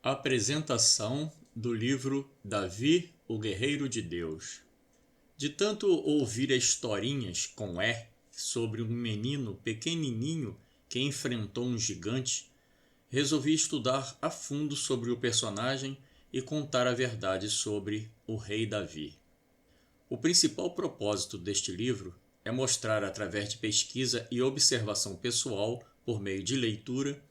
Apresentação do livro Davi, o Guerreiro de Deus. De tanto ouvir historinhas com sobre um menino pequenininho que enfrentou um gigante, resolvi estudar a fundo sobre o personagem e contar a verdade sobre o rei Davi. O principal propósito deste livro é mostrar, através de pesquisa e observação pessoal, por meio de leitura,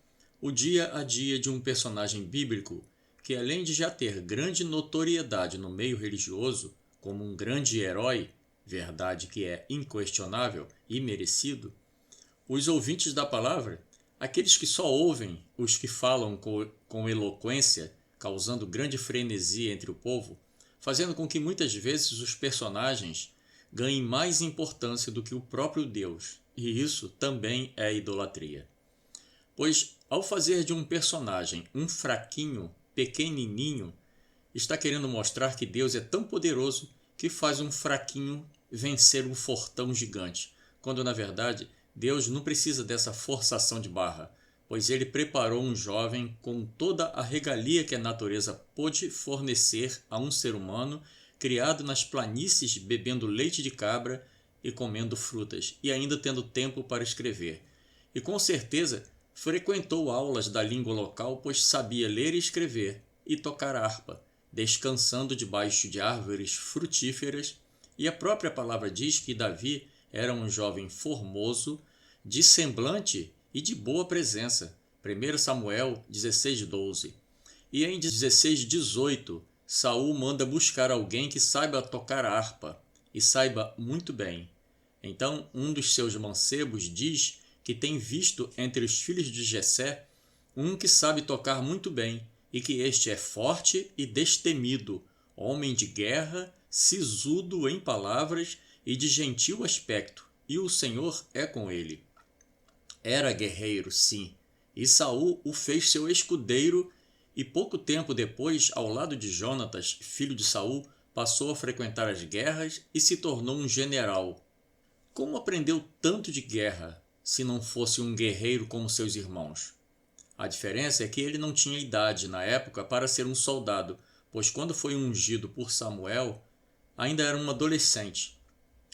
o dia a dia de um personagem bíblico que, além de já ter grande notoriedade no meio religioso como um grande herói, verdade que é inquestionável e merecido, os ouvintes da palavra, aqueles que só ouvem os que falam com eloquência, causando grande frenesi entre o povo, fazendo com que muitas vezes os personagens ganhem mais importância do que o próprio Deus, e isso também é idolatria. Pois, ao fazer de um personagem um fraquinho, pequenininho, está querendo mostrar que Deus é tão poderoso que faz um fraquinho vencer um fortão gigante, quando na verdade Deus não precisa dessa forçação de barra, pois ele preparou um jovem com toda a regalia que a natureza pôde fornecer a um ser humano criado nas planícies, bebendo leite de cabra e comendo frutas, e ainda tendo tempo para escrever. E com certeza frequentou aulas da língua local, pois sabia ler e escrever e tocar harpa, descansando debaixo de árvores frutíferas, e a própria palavra diz que Davi era um jovem formoso, de semblante e de boa presença. 1 Samuel 16:12. E em 16:18, Saul manda buscar alguém que saiba tocar harpa, e saiba muito bem. Então, um dos seus mancebos diz que tem visto entre os filhos de Jessé um que sabe tocar muito bem, e que este é forte e destemido, homem de guerra, sisudo em palavras e de gentil aspecto, e o Senhor é com ele. Era guerreiro, sim, e Saul o fez seu escudeiro, e pouco tempo depois, ao lado de Jonatas, filho de Saul, passou a frequentar as guerras e se tornou um general. Como aprendeu tanto de guerra, se não fosse um guerreiro como seus irmãos? A diferença é que ele não tinha idade na época para ser um soldado, pois quando foi ungido por Samuel, ainda era um adolescente.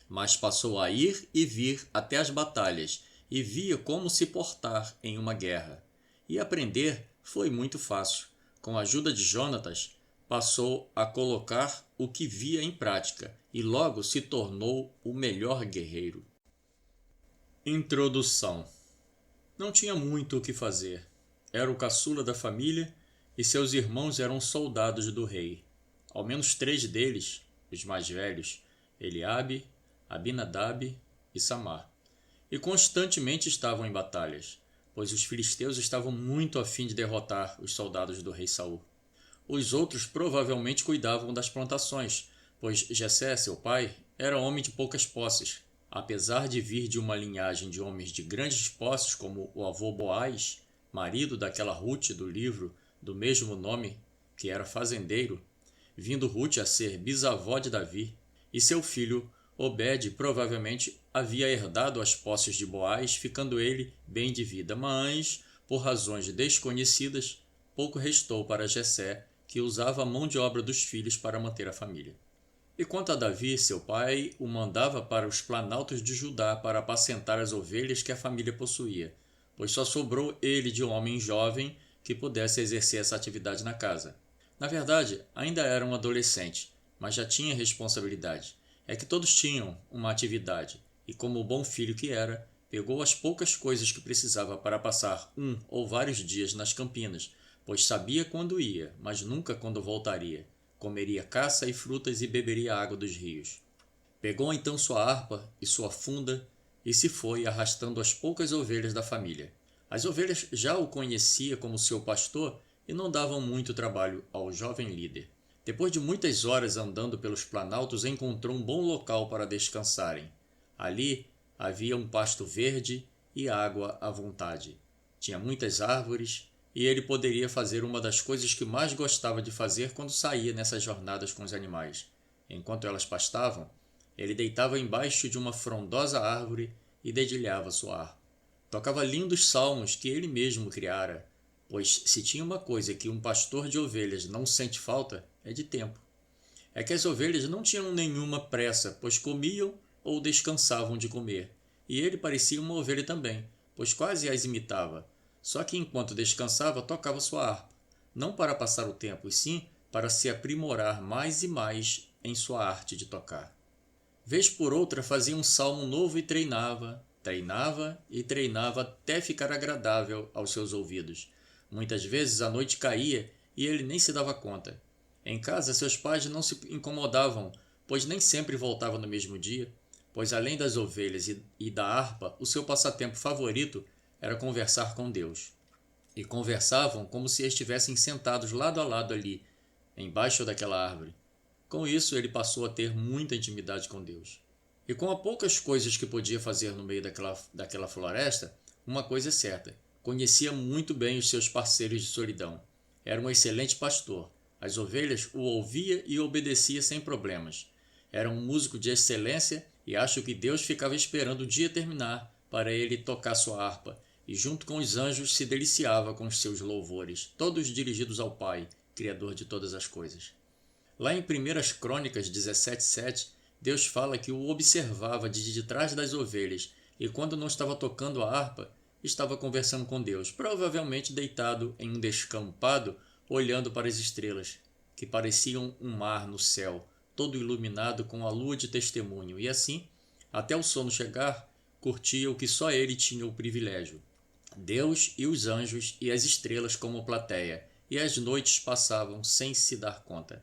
Mas passou a ir e vir até as batalhas e via como se portar em uma guerra. E aprender foi muito fácil. Com a ajuda de Jonatas, passou a colocar o que via em prática e logo se tornou o melhor guerreiro. Introdução. Não tinha muito o que fazer. Era o caçula da família e seus irmãos eram soldados do rei. Ao menos 3 deles, os mais velhos, Eliabe, Abinadab e Samar. E constantemente estavam em batalhas, pois os filisteus estavam muito a fim de derrotar os soldados do rei Saul. Os outros provavelmente cuidavam das plantações, pois Jessé, seu pai, era homem de poucas posses. Apesar de vir de uma linhagem de homens de grandes posses como o avô Boaz, marido daquela Rute do livro do mesmo nome, que era fazendeiro, vindo Rute a ser bisavó de Davi, e seu filho Obed provavelmente havia herdado as posses de Boaz, ficando ele bem de vida, mas, por razões desconhecidas, pouco restou para Jessé, que usava a mão de obra dos filhos para manter a família. E quanto a Davi, seu pai o mandava para os planaltos de Judá para apacentar as ovelhas que a família possuía, pois só sobrou ele de um homem jovem que pudesse exercer essa atividade na casa. Na verdade, ainda era um adolescente, mas já tinha responsabilidade. É que todos tinham uma atividade, e como o bom filho que era, pegou as poucas coisas que precisava para passar um ou vários dias nas campinas, pois sabia quando ia, mas nunca quando voltaria. Comeria caça e frutas e beberia água dos rios. Pegou então sua harpa e sua funda e se foi, arrastando as poucas ovelhas da família. As ovelhas já o conhecia como seu pastor e não davam muito trabalho ao jovem líder. Depois de muitas horas andando pelos planaltos, encontrou um bom local para descansarem. Ali havia um pasto verde e água à vontade. Tinha muitas árvores e ele poderia fazer uma das coisas que mais gostava de fazer quando saía nessas jornadas com os animais. Enquanto elas pastavam, ele deitava embaixo de uma frondosa árvore e dedilhava sua harpa. Tocava lindos salmos que ele mesmo criara, pois se tinha uma coisa que um pastor de ovelhas não sente falta, é de tempo. É que as ovelhas não tinham nenhuma pressa, pois comiam ou descansavam de comer. E ele parecia uma ovelha também, pois quase as imitava. Só que enquanto descansava, tocava sua harpa, não para passar o tempo, e sim para se aprimorar mais e mais em sua arte de tocar. Vez por outra fazia um salmo novo e treinava, treinava e treinava até ficar agradável aos seus ouvidos. Muitas vezes a noite caía e ele nem se dava conta. Em casa, seus pais não se incomodavam, pois nem sempre voltava no mesmo dia, pois além das ovelhas e da harpa, o seu passatempo favorito era conversar com Deus. E conversavam como se estivessem sentados lado a lado ali, embaixo daquela árvore. Com isso, ele passou a ter muita intimidade com Deus. E com as poucas coisas que podia fazer no meio daquela floresta, uma coisa é certa: conhecia muito bem os seus parceiros de solidão. Era um excelente pastor. As ovelhas o ouvia e obedecia sem problemas. Era um músico de excelência e acho que Deus ficava esperando o dia terminar para ele tocar sua harpa, e junto com os anjos se deliciava com os seus louvores, todos dirigidos ao Pai, Criador de todas as coisas. Lá em 1 Crônicas 17:7, Deus fala que o observava de trás das ovelhas e quando não estava tocando a harpa, estava conversando com Deus, provavelmente deitado em um descampado, olhando para as estrelas, que pareciam um mar no céu, todo iluminado com a lua de testemunho, e assim, até o sono chegar, curtia o que só ele tinha o privilégio. Deus e os anjos e as estrelas como plateia, e as noites passavam sem se dar conta.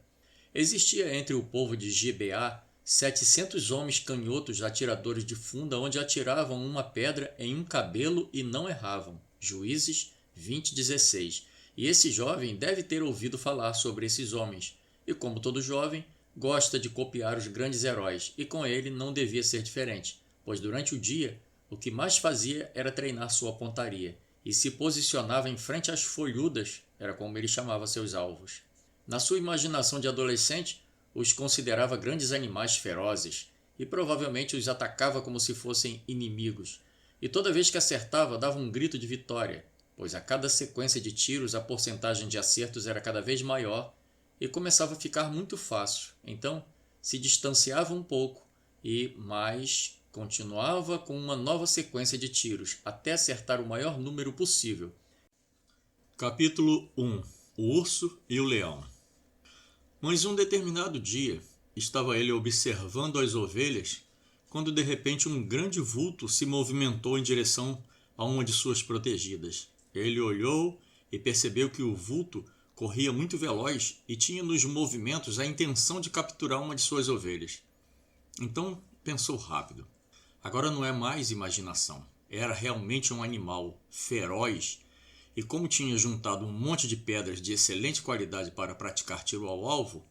Existia entre o povo de Gibeá 700 homens canhotos atiradores de funda, onde atiravam uma pedra em um cabelo e não erravam. Juízes 20:16. E esse jovem deve ter ouvido falar sobre esses homens, e como todo jovem, gosta de copiar os grandes heróis, e com ele não devia ser diferente, pois durante o dia, o que mais fazia era treinar sua pontaria, e se posicionava em frente às folhudas, era como ele chamava seus alvos. Na sua imaginação de adolescente, os considerava grandes animais ferozes, e provavelmente os atacava como se fossem inimigos, e toda vez que acertava dava um grito de vitória, pois a cada sequência de tiros a porcentagem de acertos era cada vez maior e começava a ficar muito fácil. Então, se distanciava um pouco mas continuava com uma nova sequência de tiros até acertar o maior número possível. Capítulo 1. O urso e o leão. Mas um determinado dia, estava ele observando as ovelhas, quando de repente um grande vulto se movimentou em direção a uma de suas protegidas. Ele olhou e percebeu que o vulto corria muito veloz e tinha nos movimentos a intenção de capturar uma de suas ovelhas. Então pensou rápido. Agora não é mais imaginação. Era realmente um animal feroz e como tinha juntado um monte de pedras de excelente qualidade para praticar tiro ao alvo,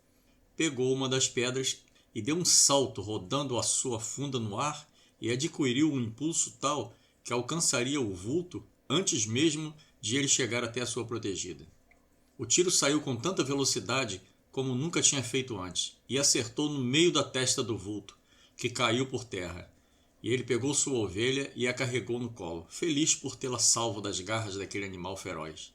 pegou uma das pedras e deu um salto rodando a sua funda no ar e adquiriu um impulso tal que alcançaria o vulto antes mesmo de ele chegar até a sua protegida. O tiro saiu com tanta velocidade como nunca tinha feito antes e acertou no meio da testa do vulto, que caiu por terra. E ele pegou sua ovelha e a carregou no colo, feliz por tê-la salvo das garras daquele animal feroz.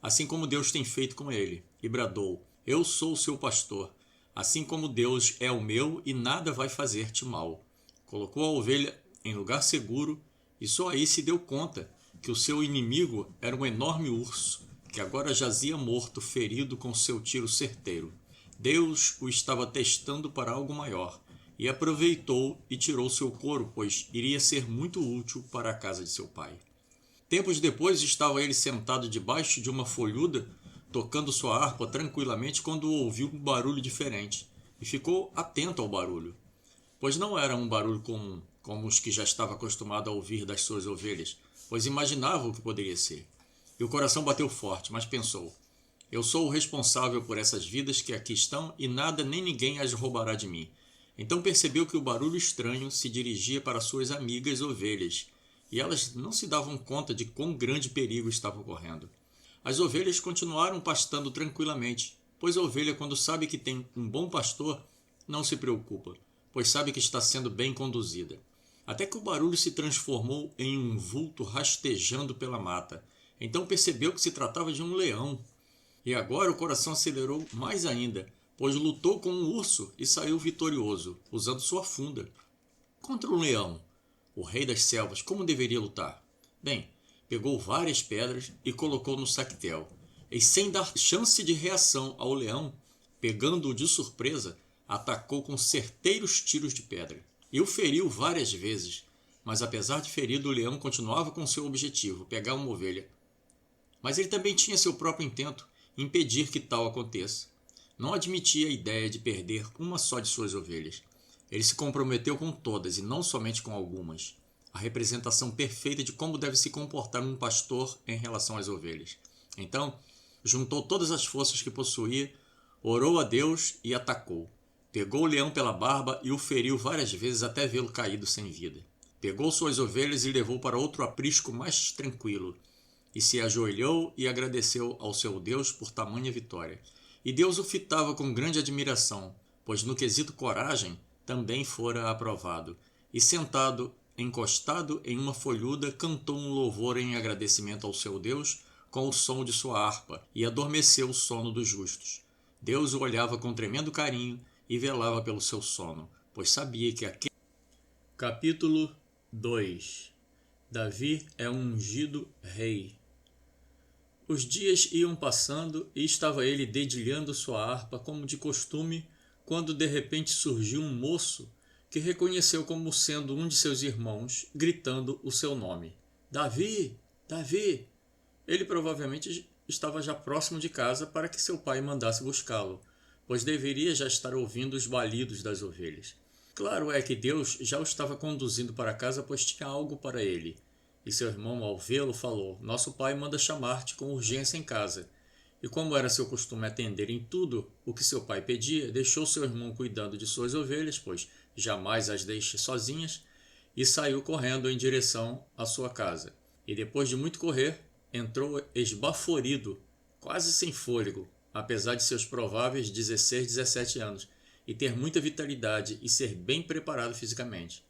Assim como Deus tem feito com ele, e bradou: Eu sou o seu pastor, assim como Deus é o meu e nada vai fazer-te mal. Colocou a ovelha em lugar seguro e só aí se deu conta que o seu inimigo era um enorme urso, que agora jazia morto, ferido com seu tiro certeiro. Deus o estava testando para algo maior, e aproveitou e tirou seu couro, pois iria ser muito útil para a casa de seu pai. Tempos depois estava ele sentado debaixo de uma folhuda, tocando sua harpa tranquilamente, quando ouviu um barulho diferente, e ficou atento ao barulho, pois não era um barulho comum, como os que já estava acostumado a ouvir das suas ovelhas, pois imaginava o que poderia ser. E o coração bateu forte, mas pensou: Eu sou o responsável por essas vidas que aqui estão e nada nem ninguém as roubará de mim. Então percebeu que o barulho estranho se dirigia para suas amigas ovelhas, e elas não se davam conta de quão grande perigo estava ocorrendo. As ovelhas continuaram pastando tranquilamente, pois a ovelha, quando sabe que tem um bom pastor, não se preocupa, pois sabe que está sendo bem conduzida. Até que o barulho se transformou em um vulto rastejando pela mata. Então percebeu que se tratava de um leão. E agora o coração acelerou mais ainda, pois lutou com um urso e saiu vitorioso, usando sua funda. Contra um leão, o rei das selvas, como deveria lutar? Bem, pegou várias pedras e colocou no saquetel. E sem dar chance de reação ao leão, pegando-o de surpresa, atacou com certeiros tiros de pedra. E o feriu várias vezes, mas apesar de ferido, o leão continuava com seu objetivo, pegar uma ovelha. Mas ele também tinha seu próprio intento, impedir que tal aconteça. Não admitia a ideia de perder uma só de suas ovelhas. Ele se comprometeu com todas e não somente com algumas. A representação perfeita de como deve se comportar um pastor em relação às ovelhas. Então, juntou todas as forças que possuía, orou a Deus e atacou. Pegou o leão pela barba e o feriu várias vezes até vê-lo caído sem vida. Pegou suas ovelhas e levou para outro aprisco mais tranquilo, e se ajoelhou e agradeceu ao seu Deus por tamanha vitória. E Deus o fitava com grande admiração, pois no quesito coragem também fora aprovado. E sentado, encostado em uma folhuda, cantou um louvor em agradecimento ao seu Deus com o som de sua harpa, e adormeceu o sono dos justos. Deus o olhava com tremendo carinho e velava pelo seu sono, pois sabia que aquele... Capítulo 2. Davi é ungido rei. Os dias iam passando e estava ele dedilhando sua harpa como de costume, quando de repente surgiu um moço que reconheceu como sendo um de seus irmãos, gritando o seu nome. Davi! Davi! Ele provavelmente estava já próximo de casa para que seu pai mandasse buscá-lo, pois deveria já estar ouvindo os balidos das ovelhas. Claro é que Deus já o estava conduzindo para casa, pois tinha algo para ele. E seu irmão, ao vê-lo, falou: Nosso pai manda chamar-te com urgência em casa. E como era seu costume atender em tudo o que seu pai pedia, deixou seu irmão cuidando de suas ovelhas, pois jamais as deixe sozinhas, e saiu correndo em direção à sua casa. E depois de muito correr, entrou esbaforido, quase sem fôlego, apesar de seus prováveis 16, 17 anos, e ter muita vitalidade e ser bem preparado fisicamente.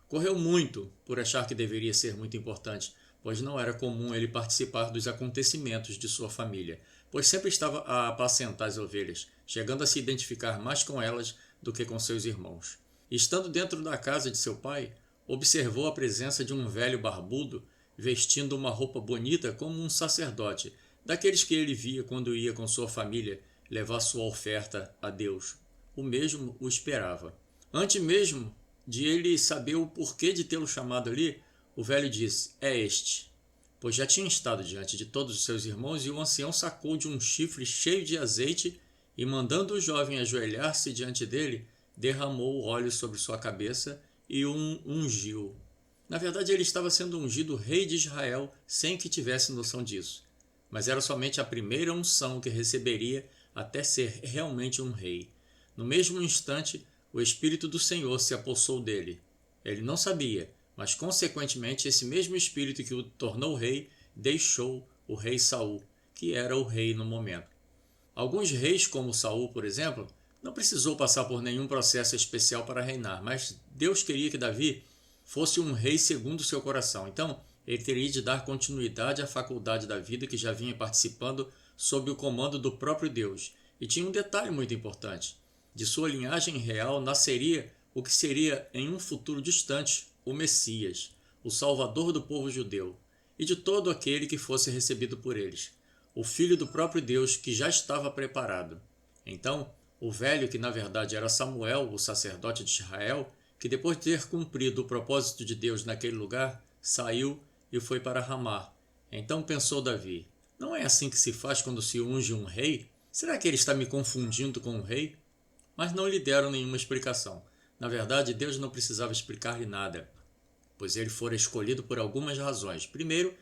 Correu muito, por achar que deveria ser muito importante, pois não era comum ele participar dos acontecimentos de sua família, pois sempre estava a apacentar as ovelhas, chegando a se identificar mais com elas do que com seus irmãos. Estando dentro da casa de seu pai, observou a presença de um velho barbudo, vestindo uma roupa bonita como um sacerdote, daqueles que ele via quando ia com sua família levar sua oferta a Deus. O mesmo o esperava. Antes mesmo de ele saber o porquê de tê-lo chamado ali, o velho disse: É este. Pois já tinha estado diante de todos os seus irmãos, e o ancião sacou de um chifre cheio de azeite e, mandando o jovem ajoelhar-se diante dele, derramou o óleo sobre sua cabeça e o ungiu. Na verdade, ele estava sendo ungido rei de Israel sem que tivesse noção disso. Mas era somente a primeira unção que receberia até ser realmente um rei. No mesmo instante, o Espírito do Senhor se apossou dele. Ele não sabia, mas consequentemente esse mesmo Espírito que o tornou rei deixou o rei Saul, que era o rei no momento. Alguns reis, como Saul, por exemplo, não precisou passar por nenhum processo especial para reinar, mas Deus queria que Davi fosse um rei segundo seu coração. Então, ele teria de dar continuidade à faculdade da vida que já vinha participando sob o comando do próprio Deus. E tinha um detalhe muito importante. De sua linhagem real nasceria o que seria, em um futuro distante, o Messias, o Salvador do povo judeu, e de todo aquele que fosse recebido por eles, o Filho do próprio Deus que já estava preparado. Então, o velho, que na verdade era Samuel, o sacerdote de Israel, que depois de ter cumprido o propósito de Deus naquele lugar, saiu e foi para Ramá. Então pensou Davi: Não é assim que se faz quando se unge um rei? Será que ele está me confundindo com um rei? Mas não lhe deram nenhuma explicação. Na verdade, Deus não precisava explicar-lhe nada, pois ele fora escolhido por algumas razões. Primeiro,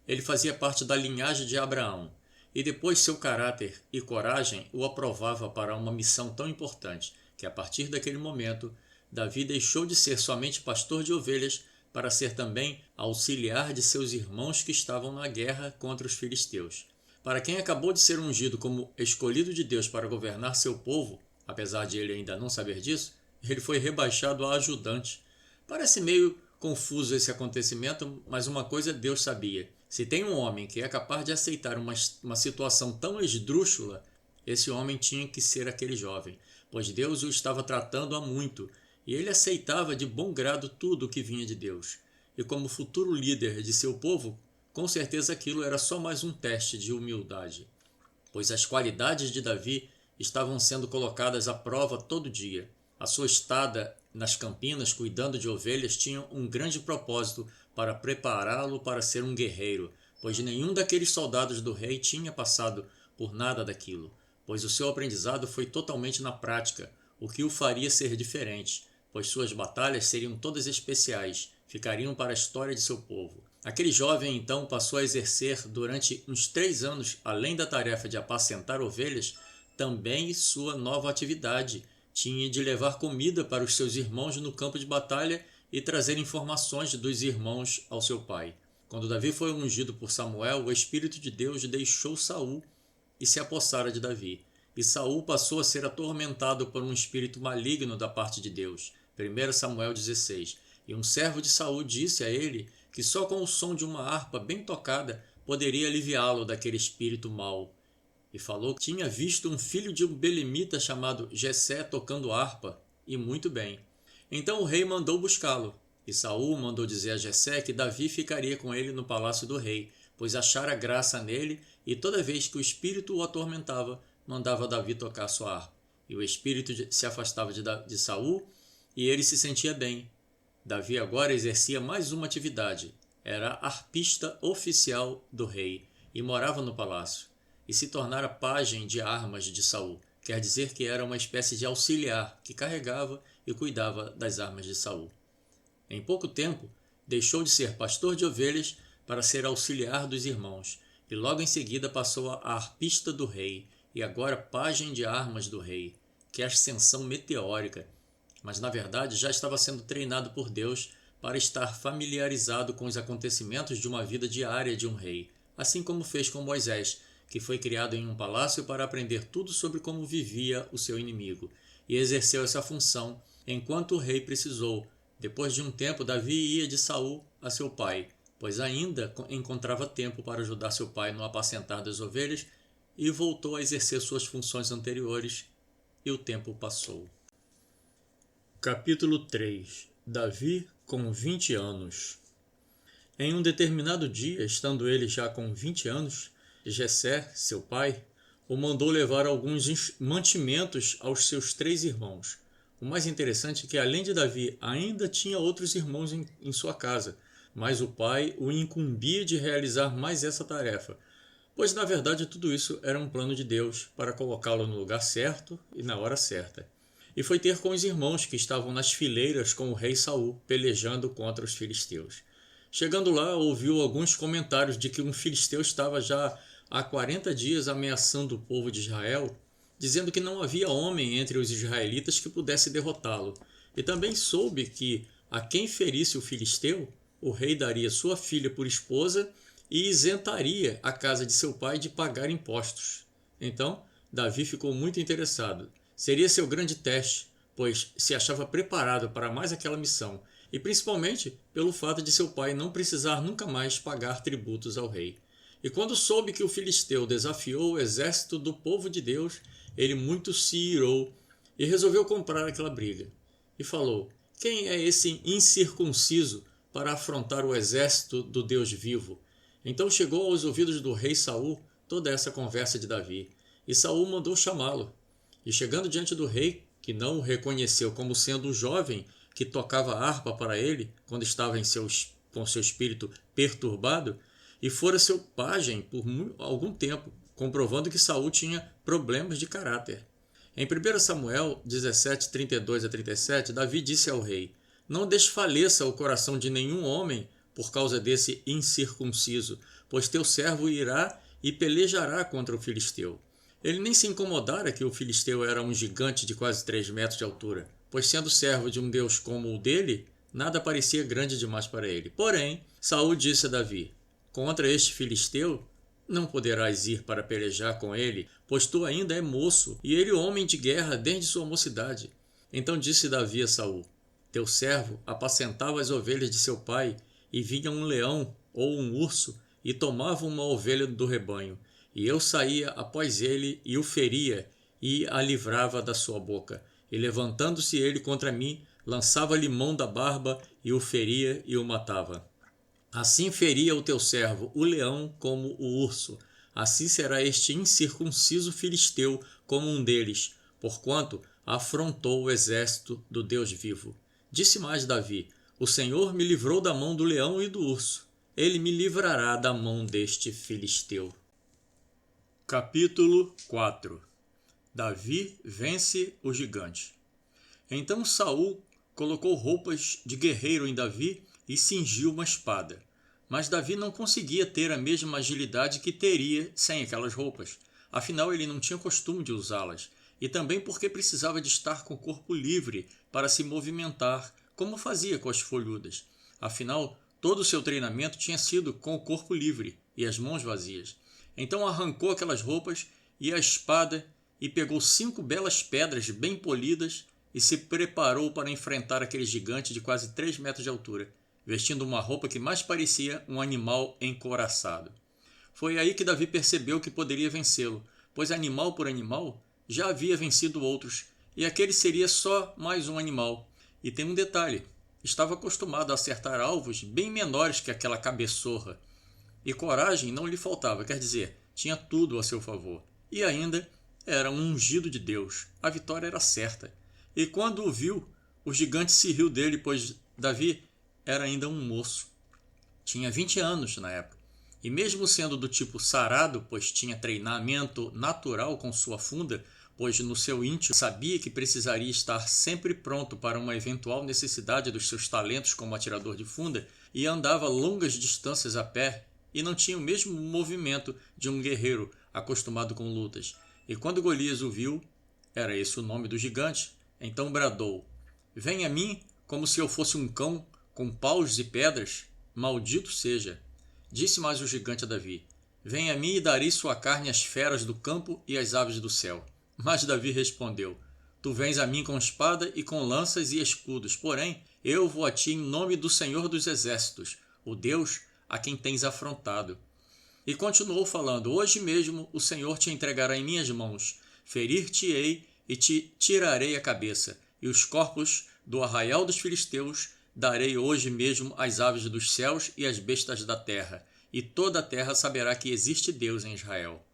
ele fazia parte da linhagem de Abraão, e depois seu caráter e coragem o aprovava para uma missão tão importante, que a partir daquele momento, Davi deixou de ser somente pastor de ovelhas para ser também auxiliar de seus irmãos que estavam na guerra contra os filisteus. Para quem acabou de ser ungido como escolhido de Deus para governar seu povo, apesar de ele ainda não saber disso, ele foi rebaixado a ajudante. Parece meio confuso esse acontecimento, mas uma coisa Deus sabia: Se tem um homem que é capaz de aceitar uma situação tão esdrúxula, esse homem tinha que ser aquele jovem, pois Deus o estava tratando há muito, e ele aceitava de bom grado tudo o que vinha de Deus. E como futuro líder de seu povo, com certeza aquilo era só mais um teste de humildade, pois as qualidades de Davi estavam sendo colocadas à prova todo dia. A sua estada nas campinas cuidando de ovelhas tinha um grande propósito para prepará-lo para ser um guerreiro, pois nenhum daqueles soldados do rei tinha passado por nada daquilo, pois o seu aprendizado foi totalmente na prática, o que o faria ser diferente, pois suas batalhas seriam todas especiais, ficariam para a história de seu povo. Aquele jovem então passou a exercer durante uns 3 anos, além da tarefa de apacentar ovelhas, também sua nova atividade tinha de levar comida para os seus irmãos no campo de batalha e trazer informações dos irmãos ao seu pai. Quando Davi foi ungido por Samuel, o Espírito de Deus deixou Saul e se apossara de Davi. E Saul passou a ser atormentado por um espírito maligno da parte de Deus. 1 Samuel 16. E um servo de Saul disse a ele que só com o som de uma harpa bem tocada poderia aliviá-lo daquele espírito mau. E falou que tinha visto um filho de um belemita chamado Jessé tocando harpa, e muito bem. Então o rei mandou buscá-lo, e Saul mandou dizer a Jessé que Davi ficaria com ele no palácio do rei, pois achara graça nele, e toda vez que o espírito o atormentava, mandava Davi tocar sua harpa. E o espírito se afastava de Saul, e ele se sentia bem. Davi agora exercia mais uma atividade. Era arpista oficial do rei, e morava no palácio, e se tornara pajem de armas de Saul. Quer dizer que era uma espécie de auxiliar que carregava e cuidava das armas de Saul. Em pouco tempo, deixou de ser pastor de ovelhas para ser auxiliar dos irmãos, e logo em seguida passou a arpista do rei, e agora pajem de armas do rei. Que ascensão meteórica! Mas na verdade já estava sendo treinado por Deus para estar familiarizado com os acontecimentos de uma vida diária de um rei, assim como fez com Moisés, que foi criado em um palácio para aprender tudo sobre como vivia o seu inimigo, e exerceu essa função enquanto o rei precisou. Depois de um tempo, Davi ia de Saul a seu pai, pois ainda encontrava tempo para ajudar seu pai no apacentar das ovelhas, e voltou a exercer suas funções anteriores, e o tempo passou. Capítulo 3. Davi com 20 anos. Em um determinado dia, estando ele já com 20 anos, Jessé, seu pai, o mandou levar alguns mantimentos aos seus 3 irmãos. O mais interessante é que, além de Davi, ainda tinha outros irmãos em sua casa, mas o pai o incumbia de realizar mais essa tarefa, pois na verdade tudo isso era um plano de Deus para colocá-lo no lugar certo e na hora certa. E foi ter com os irmãos que estavam nas fileiras com o rei Saul, pelejando contra os filisteus. Chegando lá, ouviu alguns comentários de que um filisteu estava já há 40 dias ameaçando o povo de Israel, dizendo que não havia homem entre os israelitas que pudesse derrotá-lo. E também soube que a quem ferisse o filisteu, o rei daria sua filha por esposa e isentaria a casa de seu pai de pagar impostos. Então, Davi ficou muito interessado. Seria seu grande teste, pois se achava preparado para mais aquela missão, e principalmente pelo fato de seu pai não precisar nunca mais pagar tributos ao rei. E quando soube que o filisteu desafiou o exército do povo de Deus, ele muito se irou e resolveu comprar aquela briga. E falou: quem é esse incircunciso para afrontar o exército do Deus vivo? Então chegou aos ouvidos do rei Saul toda essa conversa de Davi, e Saul mandou chamá-lo. E chegando diante do rei, que não o reconheceu como sendo o jovem que tocava harpa para ele quando estava com seu espírito perturbado, e fora seu pajem por algum tempo, comprovando que Saul tinha problemas de caráter. Em 1 Samuel 17, 32 a 37, Davi disse ao rei: não desfaleça o coração de nenhum homem por causa desse incircunciso, pois teu servo irá e pelejará contra o filisteu. Ele nem se incomodara que o filisteu era um gigante de quase 3 metros de altura, pois sendo servo de um Deus como o dele, nada parecia grande demais para ele. Porém, Saul disse a Davi: contra este filisteu não poderás ir para pelejar com ele, pois tu ainda é moço, e ele homem de guerra desde sua mocidade. Então disse Davi a Saul: teu servo apacentava as ovelhas de seu pai, e vinha um leão ou um urso e tomava uma ovelha do rebanho, e eu saía após ele e o feria e a livrava da sua boca. E levantando-se ele contra mim, lançava-lhe mão da barba e o feria e o matava. Assim feria o teu servo, o leão, como o urso. Assim será este incircunciso filisteu como um deles, porquanto afrontou o exército do Deus vivo. Disse mais Davi: o Senhor me livrou da mão do leão e do urso. Ele me livrará da mão deste filisteu. Capítulo 4. Davi vence o gigante. Então Saul colocou roupas de guerreiro em Davi e cingiu uma espada. Mas Davi não conseguia ter a mesma agilidade que teria sem aquelas roupas. Afinal, ele não tinha costume de usá-las. E também porque precisava de estar com o corpo livre para se movimentar, como fazia com as folhudas. Afinal, todo o seu treinamento tinha sido com o corpo livre e as mãos vazias. Então arrancou aquelas roupas e a espada e pegou 5 belas pedras bem polidas e se preparou para enfrentar aquele gigante de quase 3 metros de altura, vestindo uma roupa que mais parecia um animal encouraçado. Foi aí que Davi percebeu que poderia vencê-lo, pois animal por animal já havia vencido outros, e aquele seria só mais um animal. E tem um detalhe: estava acostumado a acertar alvos bem menores que aquela cabeçorra. E coragem não lhe faltava, quer dizer, tinha tudo a seu favor. E ainda era um ungido de Deus. A vitória era certa. E quando o viu, o gigante se riu dele, pois Davi era ainda um moço. Tinha 20 anos na época. E mesmo sendo do tipo sarado, pois tinha treinamento natural com sua funda, pois no seu íntimo sabia que precisaria estar sempre pronto para uma eventual necessidade dos seus talentos como atirador de funda, e andava longas distâncias a pé, e não tinha o mesmo movimento de um guerreiro acostumado com lutas. E quando Golias o viu, era esse o nome do gigante, então bradou: venha a mim como se eu fosse um cão com paus e pedras, maldito seja. Disse mais o gigante a Davi: venha a mim e darei sua carne às feras do campo e às aves do céu. Mas Davi respondeu: tu vens a mim com espada e com lanças e escudos, porém eu vou a ti em nome do Senhor dos Exércitos, o Deus a quem tens afrontado. E continuou falando: hoje mesmo o Senhor te entregará em minhas mãos, ferir-te-ei e te tirarei a cabeça, e os corpos do arraial dos filisteus darei hoje mesmo às aves dos céus e às bestas da terra, e toda a terra saberá que existe Deus em Israel.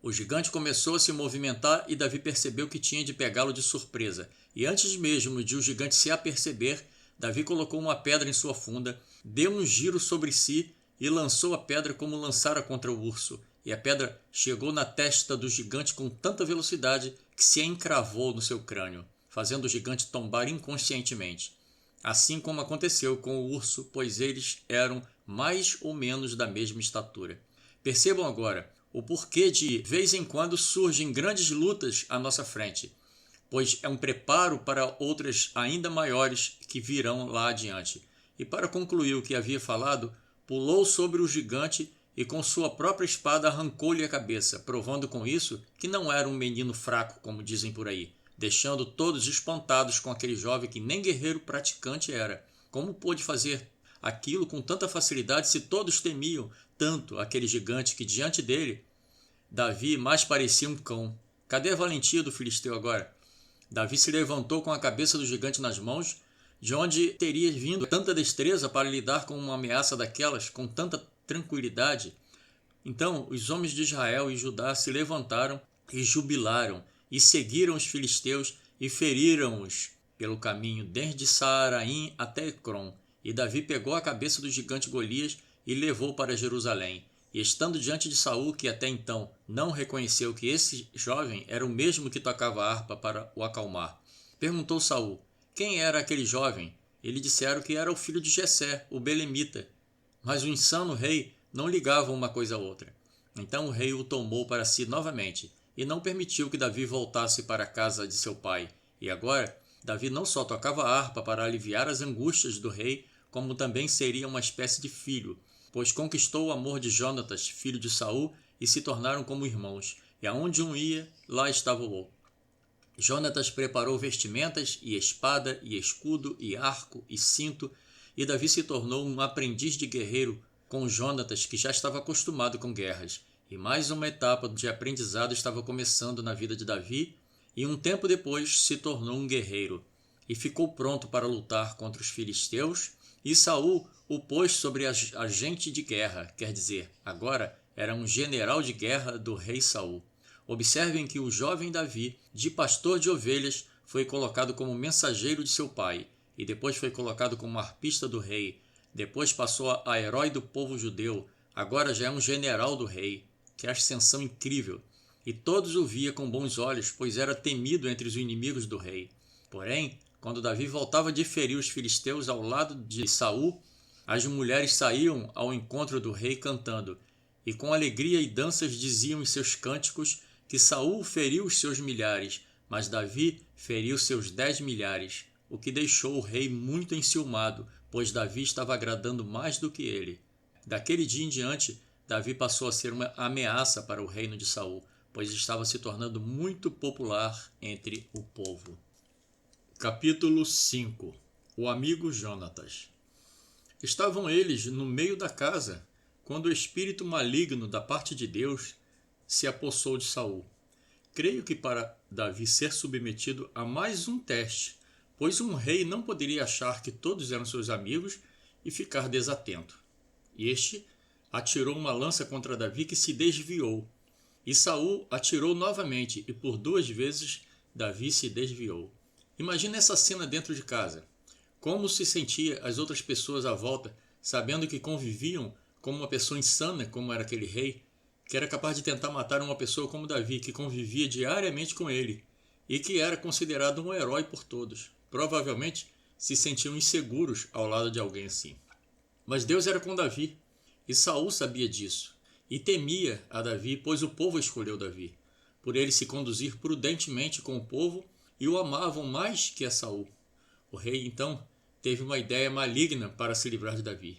O gigante começou a se movimentar e Davi percebeu que tinha de pegá-lo de surpresa. E antes mesmo de o gigante se aperceber, Davi colocou uma pedra em sua funda, deu um giro sobre si e lançou a pedra como lançara contra o urso. E a pedra chegou na testa do gigante com tanta velocidade que se encravou no seu crânio, fazendo o gigante tombar inconscientemente. Assim como aconteceu com o urso, pois eles eram mais ou menos da mesma estatura. Percebam agora o porquê de vez em quando surgem grandes lutas à nossa frente, pois é um preparo para outras ainda maiores que virão lá adiante. E para concluir o que havia falado, pulou sobre o gigante e com sua própria espada arrancou-lhe a cabeça, provando com isso que não era um menino fraco, como dizem por aí, deixando todos espantados com aquele jovem que nem guerreiro praticante era. Como pôde fazer aquilo com tanta facilidade se todos temiam tanto aquele gigante que diante dele Davi mais parecia um cão? Cadê a valentia do filisteu agora? Davi se levantou com a cabeça do gigante nas mãos, de onde teria vindo tanta destreza para lidar com uma ameaça daquelas com tanta tranquilidade. Então os homens de Israel e Judá se levantaram e jubilaram, e seguiram os filisteus e feriram-os pelo caminho desde Saaraim até Ecrom. E Davi pegou a cabeça do gigante Golias e levou para Jerusalém. E estando diante de Saul, que até então não reconheceu que esse jovem era o mesmo que tocava a harpa para o acalmar, perguntou Saul: quem era aquele jovem? Eles disseram que era o filho de Jessé, o belemita. Mas o insano rei não ligava uma coisa a outra. Então o rei o tomou para si novamente, e não permitiu que Davi voltasse para a casa de seu pai. E agora, Davi não só tocava a harpa para aliviar as angústias do rei, como também seria uma espécie de filho, pois conquistou o amor de Jonatas, filho de Saul, e se tornaram como irmãos. E aonde um ia, lá estava o outro. Jonatas preparou vestimentas, e espada, e escudo, e arco, e cinto, e Davi se tornou um aprendiz de guerreiro com Jonatas, que já estava acostumado com guerras, e mais uma etapa de aprendizado estava começando na vida de Davi, e um tempo depois se tornou um guerreiro, e ficou pronto para lutar contra os filisteus, e Saul o pôs sobre agente de guerra, quer dizer, agora era um general de guerra do rei Saul. Observem que o jovem Davi, de pastor de ovelhas, foi colocado como mensageiro de seu pai, e depois foi colocado como arpista do rei, depois passou a herói do povo judeu, agora já é um general do rei. Que ascensão incrível! E todos o via com bons olhos, pois era temido entre os inimigos do rei. Porém, quando Davi voltava de ferir os filisteus ao lado de Saul, as mulheres saíam ao encontro do rei cantando, e com alegria e danças diziam em seus cânticos que Saul feriu os seus milhares, mas Davi feriu seus 10 milhares, o que deixou o rei muito enciumado, pois Davi estava agradando mais do que ele. Daquele dia em diante, Davi passou a ser uma ameaça para o reino de Saul, pois estava se tornando muito popular entre o povo. Capítulo 5. O amigo Jonatas. Estavam eles no meio da casa, quando o espírito maligno da parte de Deus se apossou de Saul. Creio que para Davi ser submetido a mais um teste, pois um rei não poderia achar que todos eram seus amigos e ficar desatento. Este atirou uma lança contra Davi que se desviou, e Saul atirou novamente, e por 2 vezes Davi se desviou. Imagina essa cena dentro de casa. Como se sentia as outras pessoas à volta, sabendo que conviviam com uma pessoa insana como era aquele rei, que era capaz de tentar matar uma pessoa como Davi, que convivia diariamente com ele, e que era considerado um herói por todos. Provavelmente se sentiam inseguros ao lado de alguém assim. Mas Deus era com Davi, e Saul sabia disso, e temia a Davi, pois o povo escolheu Davi, por ele se conduzir prudentemente com o povo, e o amavam mais que a Saul. O rei, então, teve uma ideia maligna para se livrar de Davi.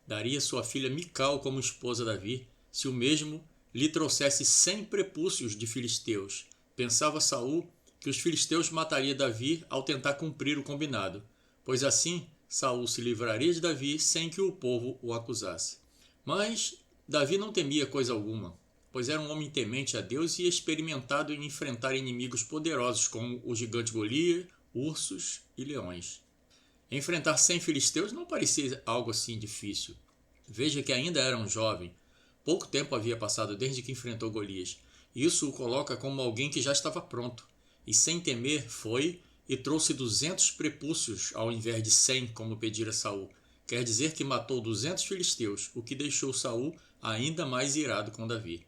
Daria sua filha Mical como esposa a Davi, se o mesmo lhe trouxesse 100 prepúcios de filisteus. Pensava Saul que os filisteus matariam Davi ao tentar cumprir o combinado, pois assim Saul se livraria de Davi sem que o povo o acusasse. Mas Davi não temia coisa alguma, pois era um homem temente a Deus e experimentado em enfrentar inimigos poderosos como o gigante Golias, ursos e leões. Enfrentar 100 filisteus não parecia algo assim difícil. Veja que ainda era um jovem. Pouco tempo havia passado desde que enfrentou Golias. Isso o coloca como alguém que já estava pronto. E sem temer foi e trouxe 200 prepúcios ao invés de 100, como pedira Saul. Quer dizer que matou 200 filisteus, o que deixou Saul ainda mais irado com Davi.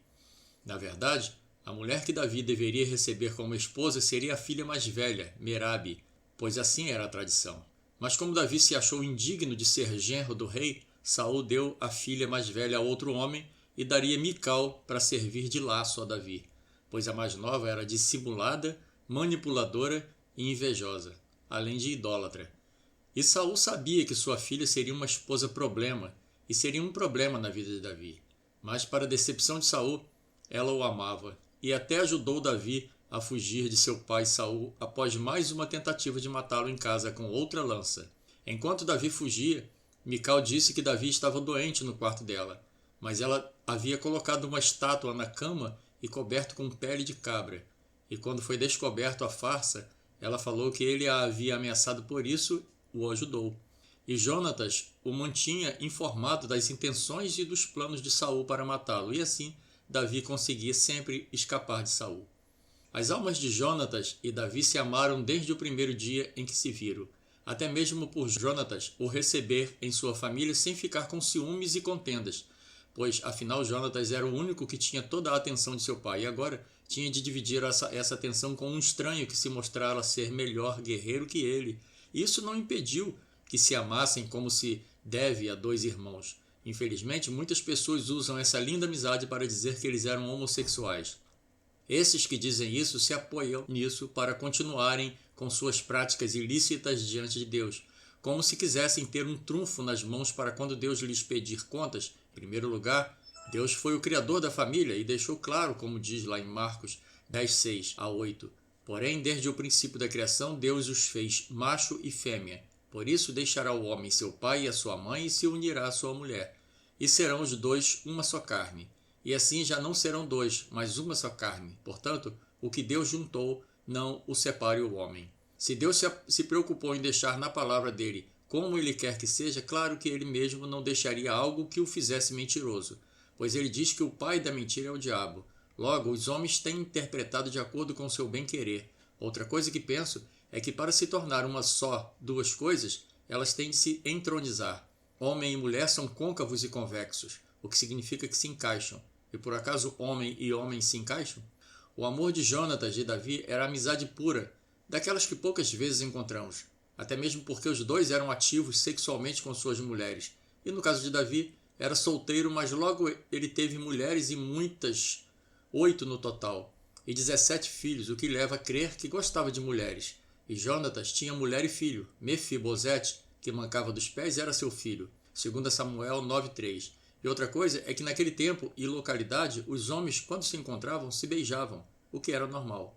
Na verdade, a mulher que Davi deveria receber como esposa seria a filha mais velha, Merabe, pois assim era a tradição. Mas como Davi se achou indigno de ser genro do rei, Saul deu a filha mais velha a outro homem e daria Mical para servir de laço a Davi, pois a mais nova era dissimulada, manipuladora e invejosa, além de idólatra. E Saul sabia que sua filha seria uma esposa problema e seria um problema na vida de Davi. Mas para a decepção de Saul, ela o amava e até ajudou Davi a fugir de seu pai Saul após mais uma tentativa de matá-lo em casa com outra lança. Enquanto Davi fugia, Mical disse que Davi estava doente no quarto dela, mas ela havia colocado uma estátua na cama e coberto com pele de cabra. E quando foi descoberto a farsa, ela falou que ele a havia ameaçado, por isso o ajudou. E Jonatas o mantinha informado das intenções e dos planos de Saul para matá-lo, e assim Davi conseguia sempre escapar de Saul. As almas de Jonatas e Davi se amaram desde o primeiro dia em que se viram, até mesmo por Jonatas o receber em sua família sem ficar com ciúmes e contendas, pois afinal Jonatas era o único que tinha toda a atenção de seu pai e agora tinha de dividir essa atenção com um estranho que se mostrara ser melhor guerreiro que ele. Isso não impediu que se amassem como se deve a 2 irmãos. Infelizmente, muitas pessoas usam essa linda amizade para dizer que eles eram homossexuais. Esses que dizem isso se apoiam nisso para continuarem com suas práticas ilícitas diante de Deus, como se quisessem ter um trunfo nas mãos para quando Deus lhes pedir contas. Em primeiro lugar, Deus foi o criador da família e deixou claro, como diz lá em Marcos 10:6-8. Porém, desde o princípio da criação, Deus os fez macho e fêmea. Por isso deixará o homem seu pai e a sua mãe e se unirá à sua mulher, e serão os dois uma só carne. E assim já não serão dois, mas uma só carne. Portanto, o que Deus juntou, não o separe o homem. Se Deus se preocupou em deixar na palavra dele como ele quer que seja, claro que ele mesmo não deixaria algo que o fizesse mentiroso, pois ele diz que o pai da mentira é o diabo. Logo, os homens têm interpretado de acordo com seu bem-querer. Outra coisa que penso é que para se tornar uma só duas coisas, elas têm de se entronizar. Homem e mulher são côncavos e convexos, o que significa que se encaixam. E por acaso homem e homem se encaixam? O amor de Jonatas e Davi era amizade pura, daquelas que poucas vezes encontramos, até mesmo porque os dois eram ativos sexualmente com suas mulheres. E no caso de Davi, era solteiro, mas logo ele teve mulheres e muitas, 8 no total, e 17 filhos, o que leva a crer que gostava de mulheres. E Jonatas tinha mulher e filho. Mefibosete, que mancava dos pés, era seu filho, segundo Samuel 9:3. E outra coisa é que naquele tempo e localidade, os homens, quando se encontravam, se beijavam, o que era normal.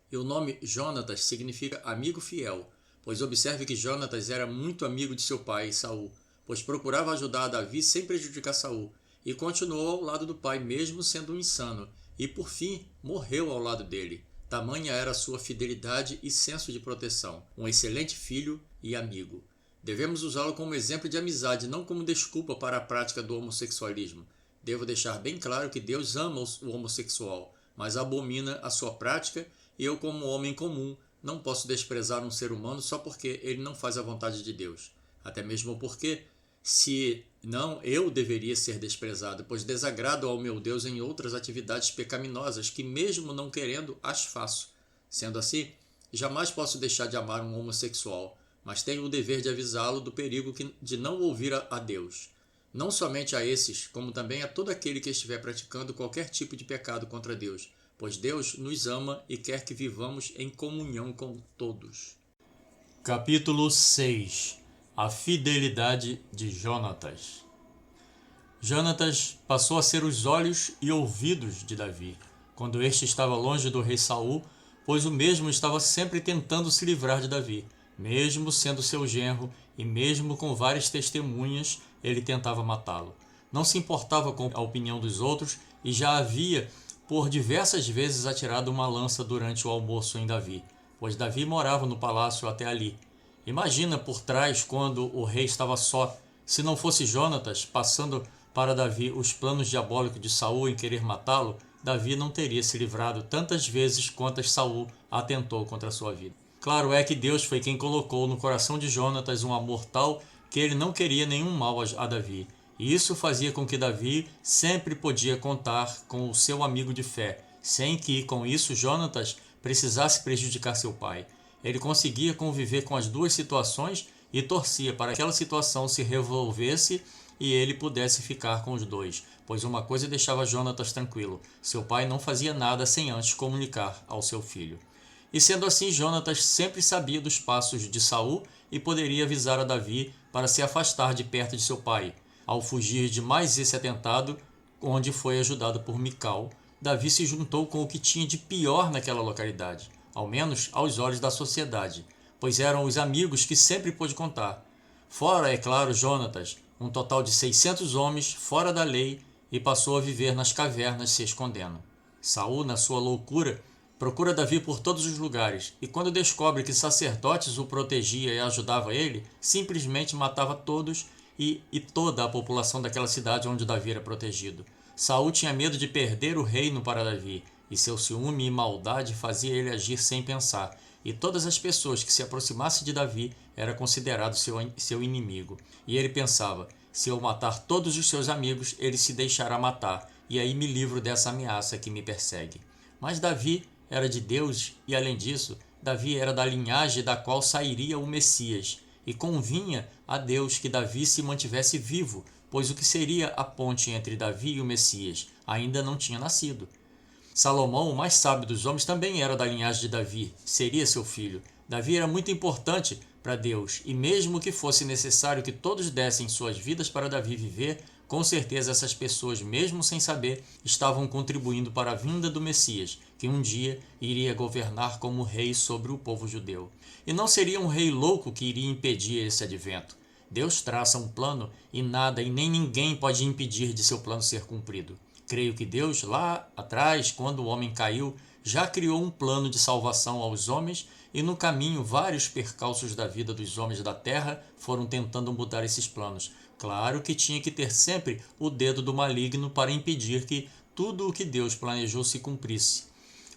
E o nome Jonatas significa amigo fiel, pois observe que Jonatas era muito amigo de seu pai, Saul, pois procurava ajudar a Davi sem prejudicar Saul, e continuou ao lado do pai mesmo sendo um insano, e por fim morreu ao lado dele. Tamanha era sua fidelidade e senso de proteção, um excelente filho e amigo. Devemos usá-lo como exemplo de amizade, não como desculpa para a prática do homossexualismo. Devo deixar bem claro que Deus ama o homossexual, mas abomina a sua prática, e eu, como homem comum, não posso desprezar um ser humano só porque ele não faz a vontade de Deus. Até mesmo porque, se não, eu deveria ser desprezado, pois desagrado ao meu Deus em outras atividades pecaminosas que, mesmo não querendo, as faço. Sendo assim, jamais posso deixar de amar um homossexual, mas tenho o dever de avisá-lo do perigo de não ouvir a Deus. Não somente a esses, como também a todo aquele que estiver praticando qualquer tipo de pecado contra Deus, pois Deus nos ama e quer que vivamos em comunhão com todos. Capítulo 6. A fidelidade de Jonatas. Jonatas passou a ser os olhos e ouvidos de Davi, quando este estava longe do rei Saul, pois o mesmo estava sempre tentando se livrar de Davi. Mesmo sendo seu genro e mesmo com várias testemunhas, ele tentava matá-lo. Não se importava com a opinião dos outros e já havia por diversas vezes atirado uma lança durante o almoço em Davi, pois Davi morava no palácio até ali. Imagina por trás quando o rei estava só. Se não fosse Jonatas passando para Davi os planos diabólicos de Saul em querer matá-lo, Davi não teria se livrado tantas vezes quantas Saul atentou contra a sua vida. Claro é que Deus foi quem colocou no coração de Jonatas um amor tal que ele não queria nenhum mal a Davi. E isso fazia com que Davi sempre podia contar com o seu amigo de fé, sem que, com isso, Jonatas precisasse prejudicar seu pai. Ele conseguia conviver com as duas situações e torcia para que aquela situação se resolvesse e ele pudesse ficar com os dois, pois uma coisa deixava Jonatas tranquilo: seu pai não fazia nada sem antes comunicar ao seu filho. E sendo assim, Jonatas sempre sabia dos passos de Saul e poderia avisar a Davi para se afastar de perto de seu pai. Ao fugir de mais esse atentado, onde foi ajudado por Mical, Davi se juntou com o que tinha de pior naquela localidade, ao menos aos olhos da sociedade, pois eram os amigos que sempre pôde contar. Fora, é claro, Jonatas, um total de 600 homens fora da lei, e passou a viver nas cavernas se escondendo. Saul, na sua loucura, procura Davi por todos os lugares, e quando descobre que sacerdotes o protegia e ajudava ele, simplesmente matava todos e toda a população daquela cidade onde Davi era protegido. Saul tinha medo de perder o reino para Davi, e seu ciúme e maldade fazia ele agir sem pensar, e todas as pessoas que se aproximassem de Davi era considerado seu inimigo. E ele pensava: se eu matar todos os seus amigos, ele se deixará matar, e aí me livro dessa ameaça que me persegue. Mas Davi era de Deus, e além disso, Davi era da linhagem da qual sairia o Messias, e convinha a Deus que Davi se mantivesse vivo, pois o que seria a ponte entre Davi e o Messias ainda não tinha nascido. Salomão, o mais sábio dos homens, também era da linhagem de Davi, seria seu filho. Davi era muito importante para Deus, e mesmo que fosse necessário que todos dessem suas vidas para Davi viver, com certeza essas pessoas, mesmo sem saber, estavam contribuindo para a vinda do Messias, que um dia iria governar como rei sobre o povo judeu. E não seria um rei louco que iria impedir esse advento. Deus traça um plano e nada e nem ninguém pode impedir de seu plano ser cumprido. Creio que Deus, lá atrás, quando o homem caiu, já criou um plano de salvação aos homens e no caminho vários percalços da vida dos homens da terra foram tentando mudar esses planos. Claro que tinha que ter sempre o dedo do maligno para impedir que tudo o que Deus planejou se cumprisse,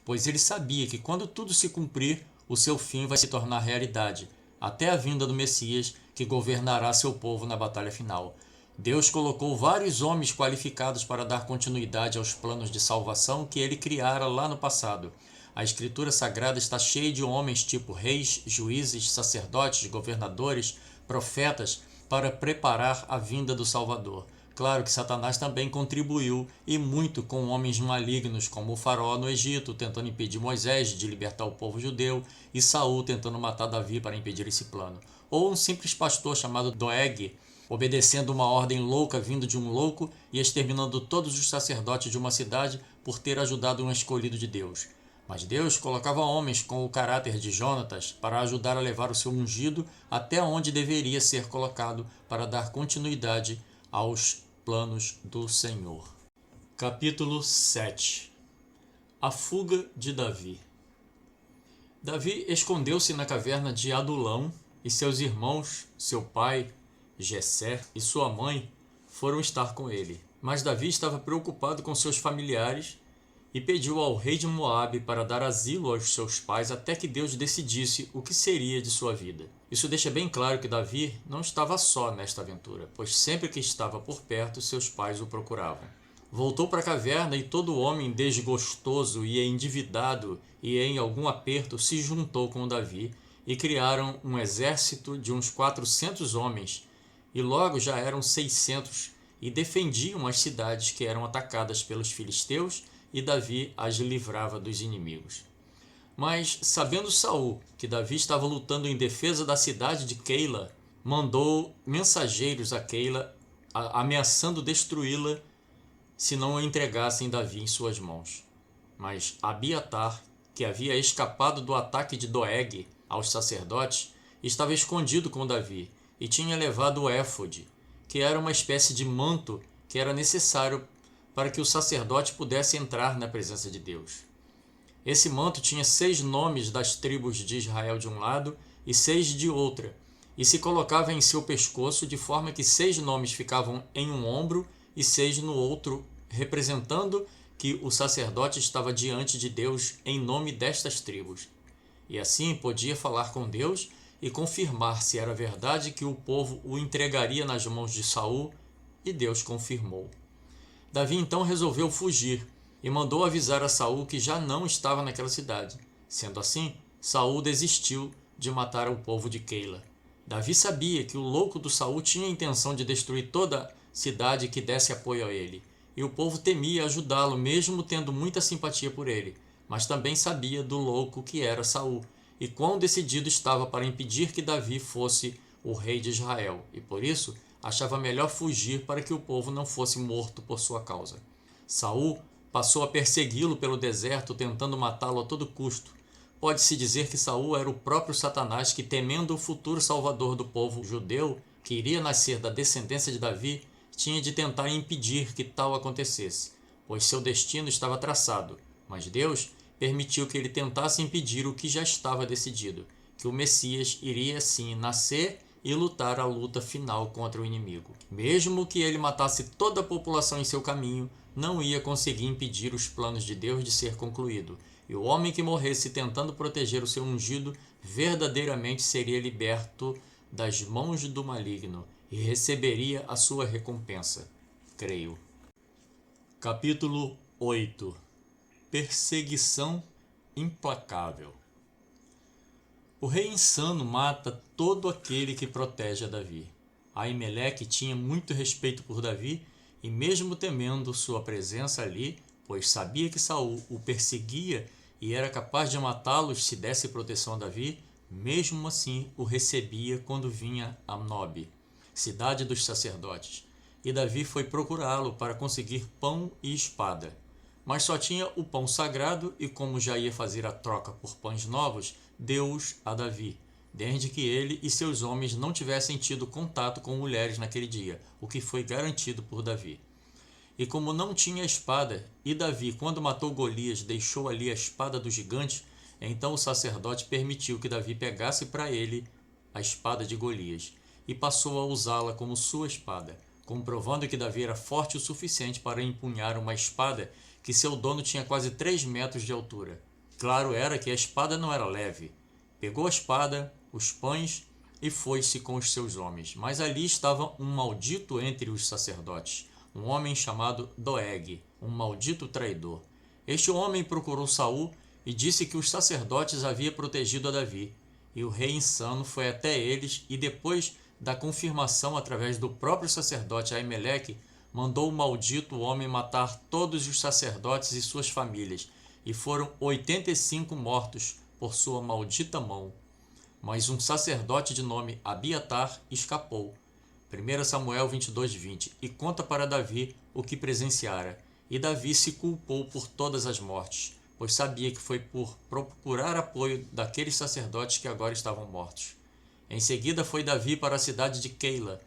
pois ele sabia que quando tudo se cumprir, o seu fim vai se tornar realidade, até a vinda do Messias, que governará seu povo na batalha final. Deus colocou vários homens qualificados para dar continuidade aos planos de salvação que ele criara lá no passado. A Escritura Sagrada está cheia de homens tipo reis, juízes, sacerdotes, governadores, profetas, para preparar a vinda do Salvador. Claro que Satanás também contribuiu, e muito, com homens malignos como o faraó no Egito, tentando impedir Moisés de libertar o povo judeu, e Saul tentando matar Davi para impedir esse plano. Ou um simples pastor chamado Doeg, obedecendo uma ordem louca vindo de um louco e exterminando todos os sacerdotes de uma cidade por ter ajudado um escolhido de Deus. Mas Deus colocava homens com o caráter de Jonatas para ajudar a levar o seu ungido até onde deveria ser colocado para dar continuidade aos planos do Senhor. Capítulo 7. A fuga de Davi. Davi escondeu-se na caverna de Adulão e seus irmãos, seu pai, Jessé e sua mãe foram estar com ele. Mas Davi estava preocupado com seus familiares e pediu ao rei de Moabe para dar asilo aos seus pais até que Deus decidisse o que seria de sua vida. Isso deixa bem claro que Davi não estava só nesta aventura, pois sempre que estava por perto, seus pais o procuravam. Voltou para a caverna e todo homem desgostoso e endividado e em algum aperto se juntou com Davi e criaram um exército de uns 400 homens, e logo já eram 600, e defendiam as cidades que eram atacadas pelos filisteus, e Davi as livrava dos inimigos. Mas, sabendo Saul que Davi estava lutando em defesa da cidade de Keila, mandou mensageiros a Keila, ameaçando destruí-la se não entregassem Davi em suas mãos. Mas Abiatar, que havia escapado do ataque de Doeg aos sacerdotes, estava escondido com Davi e tinha levado o éfode, que era uma espécie de manto que era necessário para que o sacerdote pudesse entrar na presença de Deus. Esse manto tinha 6 nomes das tribos de Israel de um lado e 6 de outra, e se colocava em seu pescoço de forma que 6 nomes ficavam em um ombro e 6 no outro, representando que o sacerdote estava diante de Deus em nome destas tribos. E assim podia falar com Deus e confirmar se era verdade que o povo o entregaria nas mãos de Saul, e Deus confirmou. Davi então resolveu fugir e mandou avisar a Saul que já não estava naquela cidade. Sendo assim, Saul desistiu de matar o povo de Keila. Davi sabia que o louco do Saul tinha a intenção de destruir toda a cidade que desse apoio a ele, e o povo temia ajudá-lo, mesmo tendo muita simpatia por ele, mas também sabia do louco que era Saul, e quão decidido estava para impedir que Davi fosse o rei de Israel, e por isso achava melhor fugir para que o povo não fosse morto por sua causa. Saul passou a persegui-lo pelo deserto, tentando matá-lo a todo custo. Pode-se dizer que Saul era o próprio Satanás que, temendo o futuro salvador do povo judeu, que iria nascer da descendência de Davi, tinha de tentar impedir que tal acontecesse, pois seu destino estava traçado. Mas Deus permitiu que ele tentasse impedir o que já estava decidido, que o Messias iria sim nascer e lutar a luta final contra o inimigo. Mesmo que ele matasse toda a população em seu caminho, não ia conseguir impedir os planos de Deus de ser concluído, e o homem que morresse tentando proteger o seu ungido verdadeiramente seria liberto das mãos do maligno e receberia a sua recompensa. Creio. Capítulo 8. Perseguição implacável. O rei insano mata todo aquele que protege a Davi. Aimeleque tinha muito respeito por Davi e, mesmo temendo sua presença ali, pois sabia que Saul o perseguia e era capaz de matá-lo se desse proteção a Davi, mesmo assim o recebia quando vinha a Nob, cidade dos sacerdotes, e Davi foi procurá-lo para conseguir pão e espada. Mas só tinha o pão sagrado e, como já ia fazer a troca por pães novos, deu-os a Davi. desde que ele e seus homens não tivessem tido contato com mulheres naquele dia, o que foi garantido por Davi. E como não tinha espada, e Davi, quando matou Golias, deixou ali a espada do gigante, então o sacerdote permitiu que Davi pegasse para ele a espada de Golias, e passou a usá-la como sua espada, comprovando que Davi era forte o suficiente para empunhar uma espada que seu dono tinha quase 3 metros de altura. Claro era que a espada não era leve. Pegou a espada, os pães e foi-se com os seus homens. Mas ali estava um maldito entre os sacerdotes, um homem chamado Doeg, um maldito traidor. Este homem procurou Saul e disse que os sacerdotes havia protegido a Davi. E o rei insano foi até eles e, depois da confirmação através do próprio sacerdote Aimeleque, mandou o maldito homem matar todos os sacerdotes e suas famílias, e foram 85 mortos por sua maldita mão. Mas um sacerdote de nome Abiatar escapou. 1 Samuel 22:20, e conta para Davi o que presenciara. E Davi se culpou por todas as mortes, pois sabia que foi por procurar apoio daqueles sacerdotes que agora estavam mortos. Em seguida foi Davi para a cidade de Keila,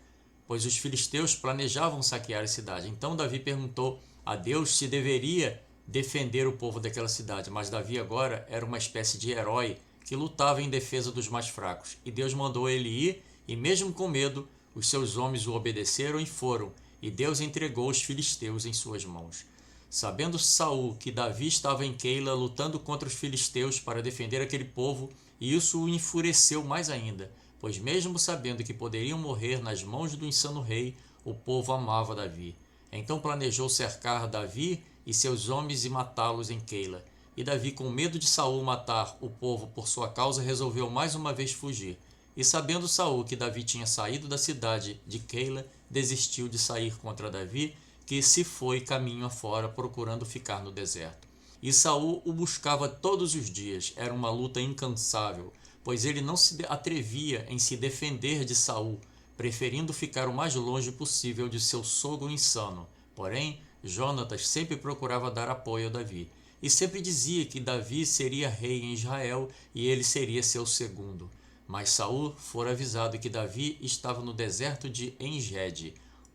pois os filisteus planejavam saquear a cidade. Então Davi perguntou a Deus se deveria defender o povo daquela cidade, mas Davi agora era uma espécie de herói que lutava em defesa dos mais fracos. E Deus mandou ele ir, e mesmo com medo, os seus homens o obedeceram e foram, e Deus entregou os filisteus em suas mãos. Sabendo Saul que Davi estava em Keila lutando contra os filisteus para defender aquele povo, e isso o enfureceu mais ainda, pois mesmo sabendo que poderiam morrer nas mãos do insano rei, o povo amava Davi. Então planejou cercar Davi e seus homens e matá-los em Keila. E Davi, com medo de Saul matar o povo por sua causa, resolveu mais uma vez fugir. E sabendo Saul que Davi tinha saído da cidade de Keila, desistiu de sair contra Davi, que se foi caminho afora procurando ficar no deserto. E Saul o buscava todos os dias. Era uma luta incansável, pois ele não se atrevia em se defender de Saul, preferindo ficar o mais longe possível de seu sogro insano. Porém, Jonatas sempre procurava dar apoio a Davi, e sempre dizia que Davi seria rei em Israel e ele seria seu segundo. Mas Saul fora avisado que Davi estava no deserto de En-Gedi.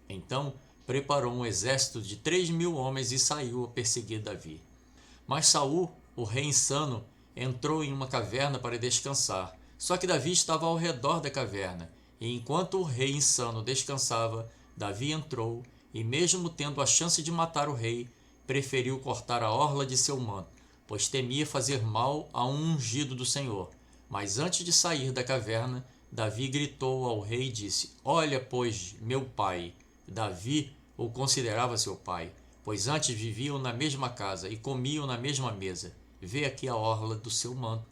Então preparou um exército de 3.000 homens e saiu a perseguir Davi. Mas Saul, o rei insano, entrou em uma caverna para descansar. Só que Davi estava ao redor da caverna, e enquanto o rei insano descansava, Davi entrou e, mesmo tendo a chance de matar o rei, preferiu cortar a orla de seu manto, pois temia fazer mal a um ungido do Senhor. Mas antes de sair da caverna, Davi gritou ao rei e disse: Olha, pois, meu pai. Davi o considerava seu pai, pois antes viviam na mesma casa e comiam na mesma mesa. Vê aqui a orla do seu manto.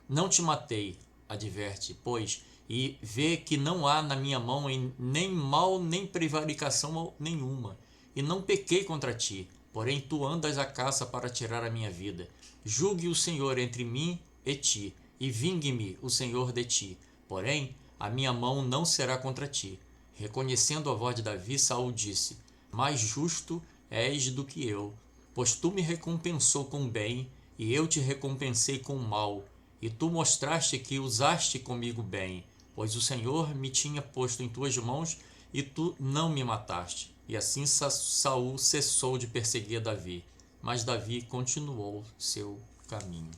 Não te matei, adverte, pois, e vê que não há na minha mão nem mal nem prevaricação nenhuma, e não pequei contra ti, porém tu andas à caça para tirar a minha vida. Julgue o Senhor entre mim e ti, e vingue-me o Senhor de ti, porém a minha mão não será contra ti. Reconhecendo a voz de Davi, Saul disse: Mais justo és do que eu, pois tu me recompensou com bem, e eu te recompensei com mal, e tu mostraste que usaste comigo bem, pois o Senhor me tinha posto em tuas mãos, e tu não me mataste. E assim Saul cessou de perseguir Davi, mas Davi continuou seu caminho.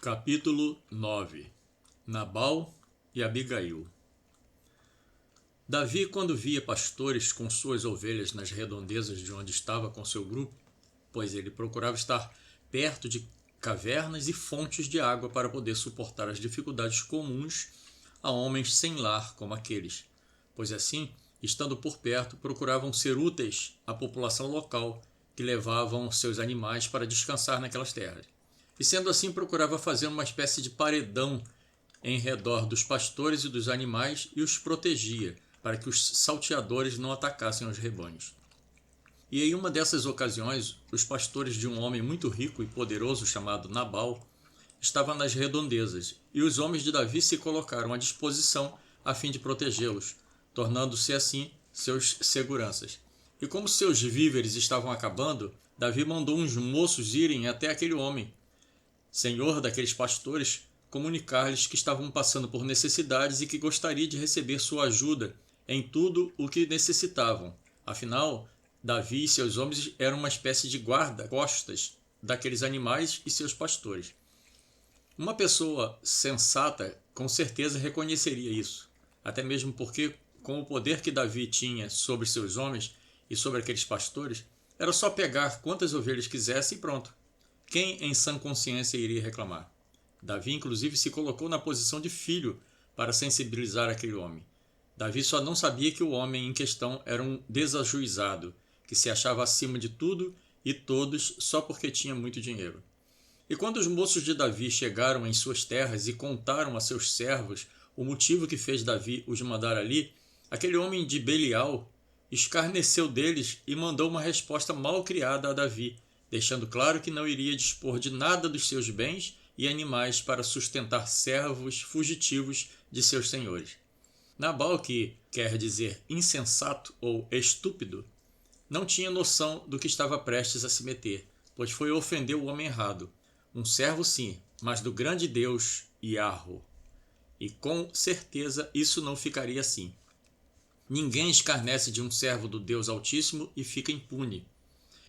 Capítulo 9. Nabal e Abigail. Davi, quando via pastores com suas ovelhas nas redondezas de onde estava com seu grupo, pois ele procurava estar perto de cavernas e fontes de água para poder suportar as dificuldades comuns a homens sem lar como aqueles, pois assim, estando por perto, procuravam ser úteis à população local que levavam seus animais para descansar naquelas terras. E sendo assim, procurava fazer uma espécie de paredão em redor dos pastores e dos animais e os protegia, para que os salteadores não atacassem os rebanhos. E em uma dessas ocasiões, os pastores de um homem muito rico e poderoso chamado Nabal estavam nas redondezas, e os homens de Davi se colocaram à disposição a fim de protegê-los, tornando-se assim seus seguranças. E como seus víveres estavam acabando, Davi mandou uns moços irem até aquele homem, senhor daqueles pastores, comunicar-lhes que estavam passando por necessidades e que gostaria de receber sua ajuda em tudo o que necessitavam. Afinal, Davi e seus homens eram uma espécie de guarda-costas daqueles animais e seus pastores. Uma pessoa sensata com certeza reconheceria isso, até mesmo porque, com o poder que Davi tinha sobre seus homens e sobre aqueles pastores, era só pegar quantas ovelhas quisesse e pronto. Quem em sã consciência iria reclamar? Davi, inclusive, se colocou na posição de filho para sensibilizar aquele homem. Davi só não sabia que o homem em questão era um desajuizado, que se achava acima de tudo e todos só porque tinha muito dinheiro. E quando os moços de Davi chegaram em suas terras e contaram a seus servos o motivo que fez Davi os mandar ali, aquele homem de Belial escarneceu deles e mandou uma resposta mal criada a Davi, deixando claro que não iria dispor de nada dos seus bens e animais para sustentar servos fugitivos de seus senhores. Nabal, que quer dizer insensato ou estúpido, não tinha noção do que estava prestes a se meter, pois foi ofender o homem errado. Um servo sim, mas do grande Deus Yahweh. E com certeza isso não ficaria assim. Ninguém escarnece de um servo do Deus Altíssimo e fica impune.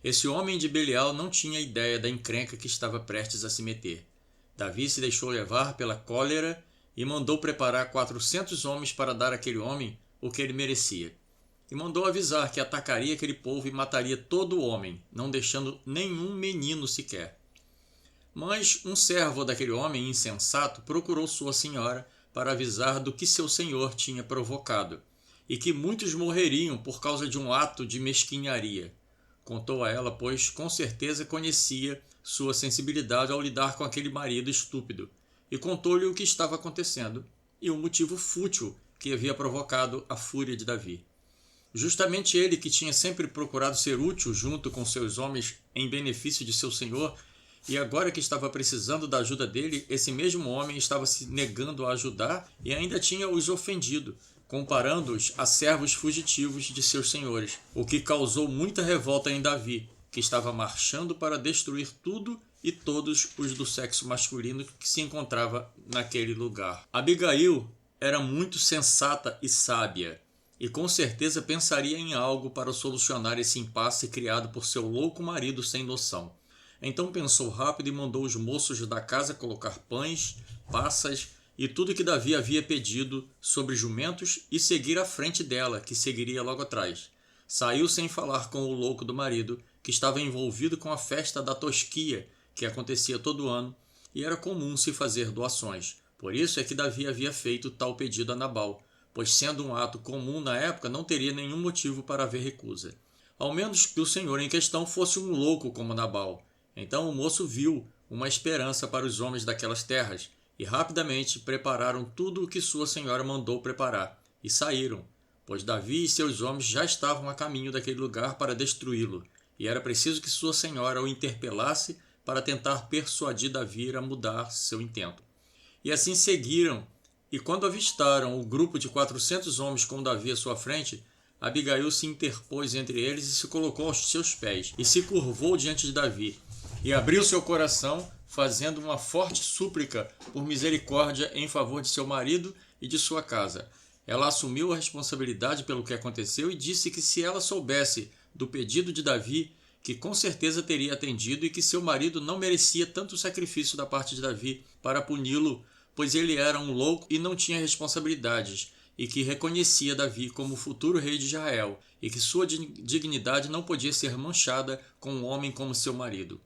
Esse homem de Belial não tinha ideia da encrenca que estava prestes a se meter. Davi se deixou levar pela cólera e mandou preparar 400 homens para dar àquele homem o que ele merecia. E mandou avisar que atacaria aquele povo e mataria todo o homem, não deixando nenhum menino sequer. Mas um servo daquele homem insensato procurou sua senhora para avisar do que seu senhor tinha provocado, e que muitos morreriam por causa de um ato de mesquinharia. Contou a ela, pois com certeza conhecia sua sensibilidade ao lidar com aquele marido estúpido, e contou-lhe o que estava acontecendo e o motivo fútil que havia provocado a fúria de Davi. Justamente ele, que tinha sempre procurado ser útil junto com seus homens em benefício de seu senhor, e agora que estava precisando da ajuda dele, esse mesmo homem estava se negando a ajudar e ainda tinha os ofendido, comparando-os a servos fugitivos de seus senhores, o que causou muita revolta em Davi, que estava marchando para destruir tudo e todos os do sexo masculino que se encontrava naquele lugar. Abigail era muito sensata e sábia, e com certeza pensaria em algo para solucionar esse impasse criado por seu louco marido sem noção. Então pensou rápido e mandou os moços da casa colocar pães, passas e tudo que Davi havia pedido sobre jumentos e seguir à frente dela, que seguiria logo atrás. Saiu sem falar com o louco do marido, que estava envolvido com a festa da tosquia, que acontecia todo ano, e era comum se fazer doações. Por isso é que Davi havia feito tal pedido a Nabal, pois sendo um ato comum na época não teria nenhum motivo para haver recusa. Ao menos que o senhor em questão fosse um louco como Nabal. Então o moço viu uma esperança para os homens daquelas terras, e rapidamente prepararam tudo o que sua senhora mandou preparar, e saíram, pois Davi e seus homens já estavam a caminho daquele lugar para destruí-lo, e era preciso que sua senhora o interpelasse para tentar persuadir Davi a mudar seu intento. E assim seguiram, e quando avistaram o grupo de 400 homens com Davi à sua frente, Abigail se interpôs entre eles e se colocou aos seus pés, e se curvou diante de Davi, e abriu seu coração, fazendo uma forte súplica por misericórdia em favor de seu marido e de sua casa. Ela assumiu a responsabilidade pelo que aconteceu e disse que se ela soubesse do pedido de Davi, que com certeza teria atendido e que seu marido não merecia tanto sacrifício da parte de Davi para puni-lo, pois ele era um louco e não tinha responsabilidades, e que reconhecia Davi como o futuro rei de Israel, e que sua dignidade não podia ser manchada com um homem como seu marido.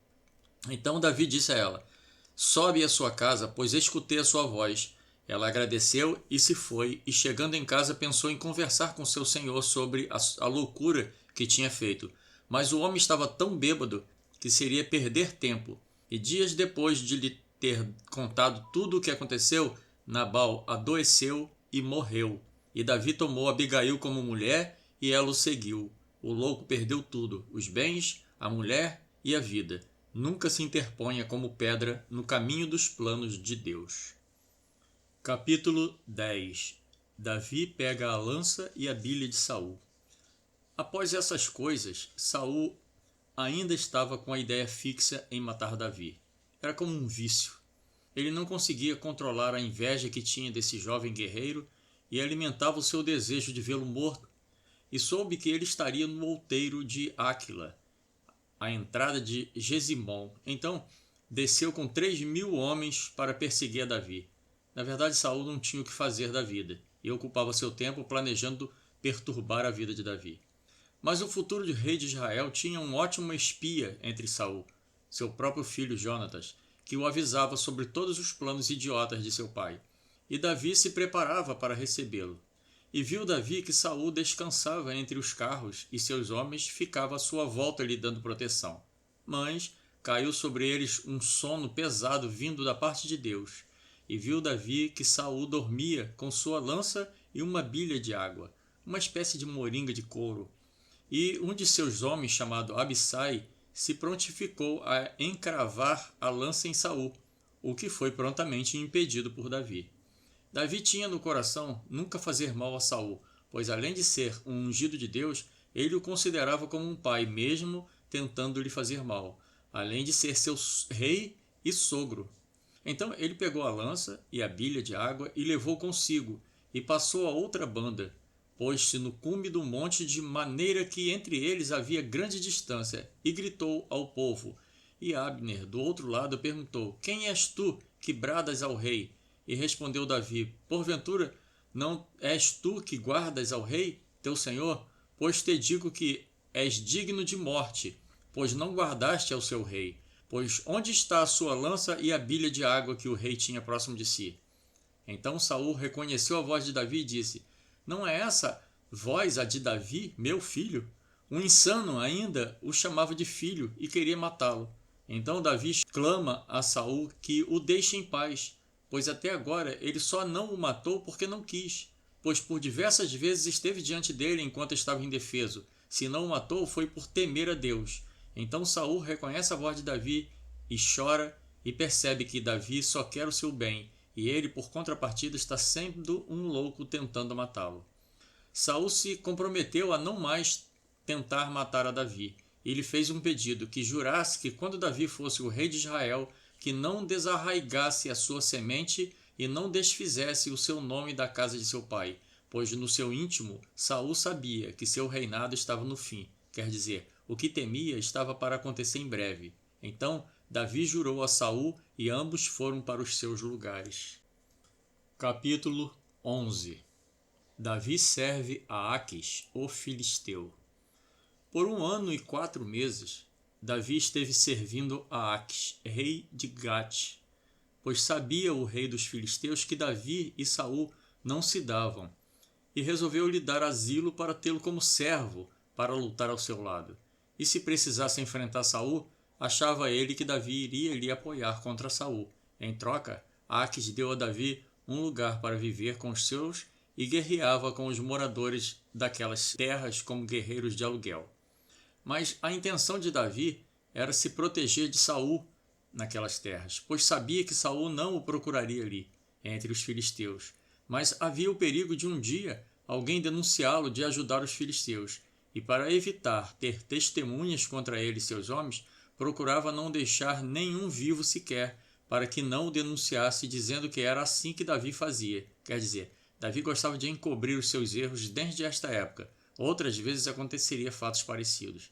Então Davi disse a ela: sobe à sua casa, pois escutei a sua voz. Ela agradeceu e se foi, e chegando em casa pensou em conversar com seu senhor sobre a loucura que tinha feito. Mas o homem estava tão bêbado que seria perder tempo. E dias depois de lhe ter contado tudo o que aconteceu, Nabal adoeceu e morreu. E Davi tomou Abigail como mulher e ela o seguiu. O louco perdeu tudo, os bens, a mulher e a vida. Nunca se interponha como pedra no caminho dos planos de Deus. Capítulo 10. Davi pega a lança e a bilha de Saul. Após essas coisas, Saul ainda estava com a ideia fixa em matar Davi. Era como um vício. ele não conseguia controlar a inveja que tinha desse jovem guerreiro e alimentava o seu desejo de vê-lo morto, e soube que ele estaria no outeiro de Áquila, à entrada de Gesimon. Então desceu com 3.000 homens para perseguir a Davi. Na verdade, Saul não tinha o que fazer da vida e ocupava seu tempo planejando perturbar a vida de Davi. Mas o futuro de rei de Israel tinha um ótimo espia entre Saul, seu próprio filho Jonatas, que o avisava sobre todos os planos idiotas de seu pai. E Davi se preparava para recebê-lo. E viu Davi que Saul descansava entre os carros e seus homens ficavam à sua volta lhe dando proteção. Mas caiu sobre eles um sono pesado vindo da parte de Deus. E viu Davi que Saul dormia com sua lança e uma bilha de água, uma espécie de moringa de couro. E um de seus homens, chamado Abissai, se prontificou a encravar a lança em Saul, o que foi prontamente impedido por Davi. Davi tinha no coração nunca fazer mal a Saul, pois além de ser um ungido de Deus, ele o considerava como um pai, mesmo tentando lhe fazer mal, além de ser seu rei e sogro. Então ele pegou a lança e a bilha de água e levou consigo, e passou a outra banda, pôs-se no cume do monte de maneira que entre eles havia grande distância, e gritou ao povo. E Abner, do outro lado, perguntou: Quem és tu que bradas ao rei? E respondeu Davi: Porventura não és tu que guardas ao rei, teu senhor? Pois te digo que és digno de morte, pois não guardaste ao seu rei. Pois onde está a sua lança e a bilha de água que o rei tinha próximo de si? Então Saul reconheceu a voz de Davi e disse: Não é essa voz a de Davi, meu filho? Um insano ainda o chamava de filho e queria matá-lo. Então Davi clama a Saul que o deixe em paz, pois até agora ele só não o matou porque não quis, pois por diversas vezes esteve diante dele enquanto estava indefeso. Se não o matou, foi por temer a Deus. Então Saul reconhece a voz de Davi e chora, e percebe que Davi só quer o seu bem, e ele, por contrapartida, está sendo um louco tentando matá-lo. Saul se comprometeu a não mais tentar matar a Davi. E lhe fez um pedido, que jurasse que quando Davi fosse o rei de Israel, que não desarraigasse a sua semente e não desfizesse o seu nome da casa de seu pai, pois no seu íntimo Saul sabia que seu reinado estava no fim, quer dizer, o que temia estava para acontecer em breve. Então Davi jurou a Saul e ambos foram para os seus lugares. Capítulo 11. Davi serve a Aquis, o filisteu. Por 1 ano e 4 meses, Davi esteve servindo a Aquis, rei de Gate, pois sabia o rei dos filisteus que Davi e Saul não se davam, e resolveu lhe dar asilo para tê-lo como servo para lutar ao seu lado. E se precisasse enfrentar Saul, achava ele que Davi iria lhe apoiar contra Saul. Em troca, Aquis deu a Davi um lugar para viver com os seus e guerreava com os moradores daquelas terras como guerreiros de aluguel. Mas a intenção de Davi era se proteger de Saul naquelas terras, pois sabia que Saul não o procuraria ali, entre os filisteus. Mas havia o perigo de um dia alguém denunciá-lo de ajudar os filisteus, e para evitar ter testemunhas contra ele e seus homens, procurava não deixar nenhum vivo sequer, para que não o denunciasse, dizendo que era assim que Davi fazia. Quer dizer, Davi gostava de encobrir os seus erros desde esta época. Outras vezes aconteceria fatos parecidos.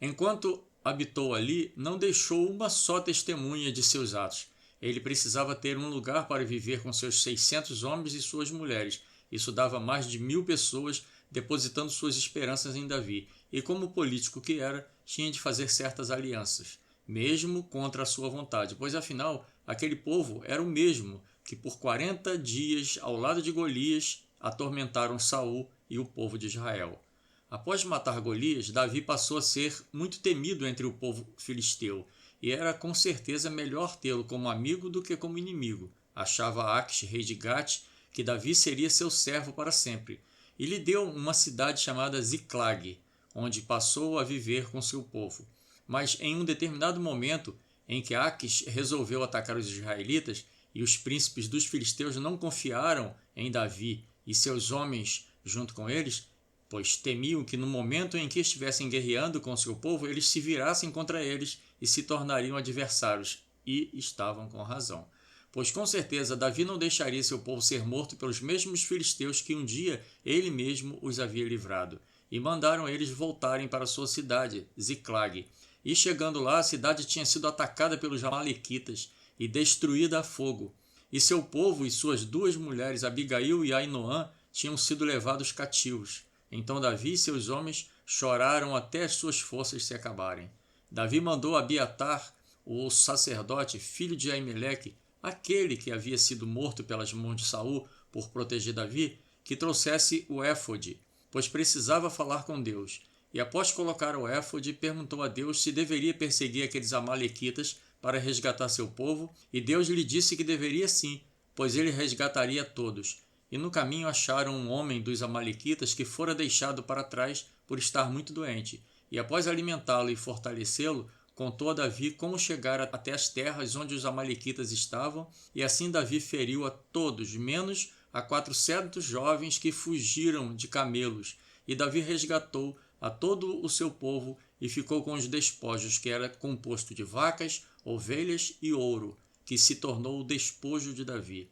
Enquanto habitou ali, não deixou uma só testemunha de seus atos. Ele precisava ter um lugar para viver com seus 600 homens e suas mulheres. Isso dava mais de 1.000 pessoas depositando suas esperanças em Davi. E como político que era, tinha de fazer certas alianças, mesmo contra a sua vontade, pois afinal, aquele povo era o mesmo que por 40 dias, ao lado de Golias, atormentaram Saul e o povo de Israel. Após matar Golias, Davi passou a ser muito temido entre o povo filisteu, e era com certeza melhor tê-lo como amigo do que como inimigo. Achava Aquis, rei de Gate, que Davi seria seu servo para sempre, e lhe deu uma cidade chamada Ziclag, onde passou a viver com seu povo. Mas em um determinado momento, em que Aquis resolveu atacar os israelitas, e os príncipes dos filisteus não confiaram em Davi e seus homens junto com eles, pois temiam que no momento em que estivessem guerreando com seu povo, eles se virassem contra eles e se tornariam adversários, e estavam com razão. pois com certeza Davi não deixaria seu povo ser morto pelos mesmos filisteus que um dia ele mesmo os havia livrado. E mandaram eles voltarem para sua cidade, Ziclag. E chegando lá, a cidade tinha sido atacada pelos amalequitas e destruída a fogo. E seu povo e suas 2 mulheres, Abigail e Ainoã, tinham sido levados cativos. Então Davi e seus homens choraram até as suas forças se acabarem. Davi mandou Abiatar, o sacerdote, filho de Aimeleque, aquele que havia sido morto pelas mãos de Saul por proteger Davi, que trouxesse o éfode, pois precisava falar com Deus. E após colocar o éfode, perguntou a Deus se deveria perseguir aqueles amalequitas para resgatar seu povo, e Deus lhe disse que deveria sim, pois ele resgataria todos. E no caminho acharam um homem dos amalequitas que fora deixado para trás por estar muito doente, e após alimentá-lo e fortalecê-lo, contou a Davi como chegar até as terras onde os amalequitas estavam, e assim Davi feriu a todos, menos a 400 jovens que fugiram de camelos. E Davi resgatou a todo o seu povo e ficou com os despojos, que era composto de vacas, ovelhas e ouro, que se tornou o despojo de Davi.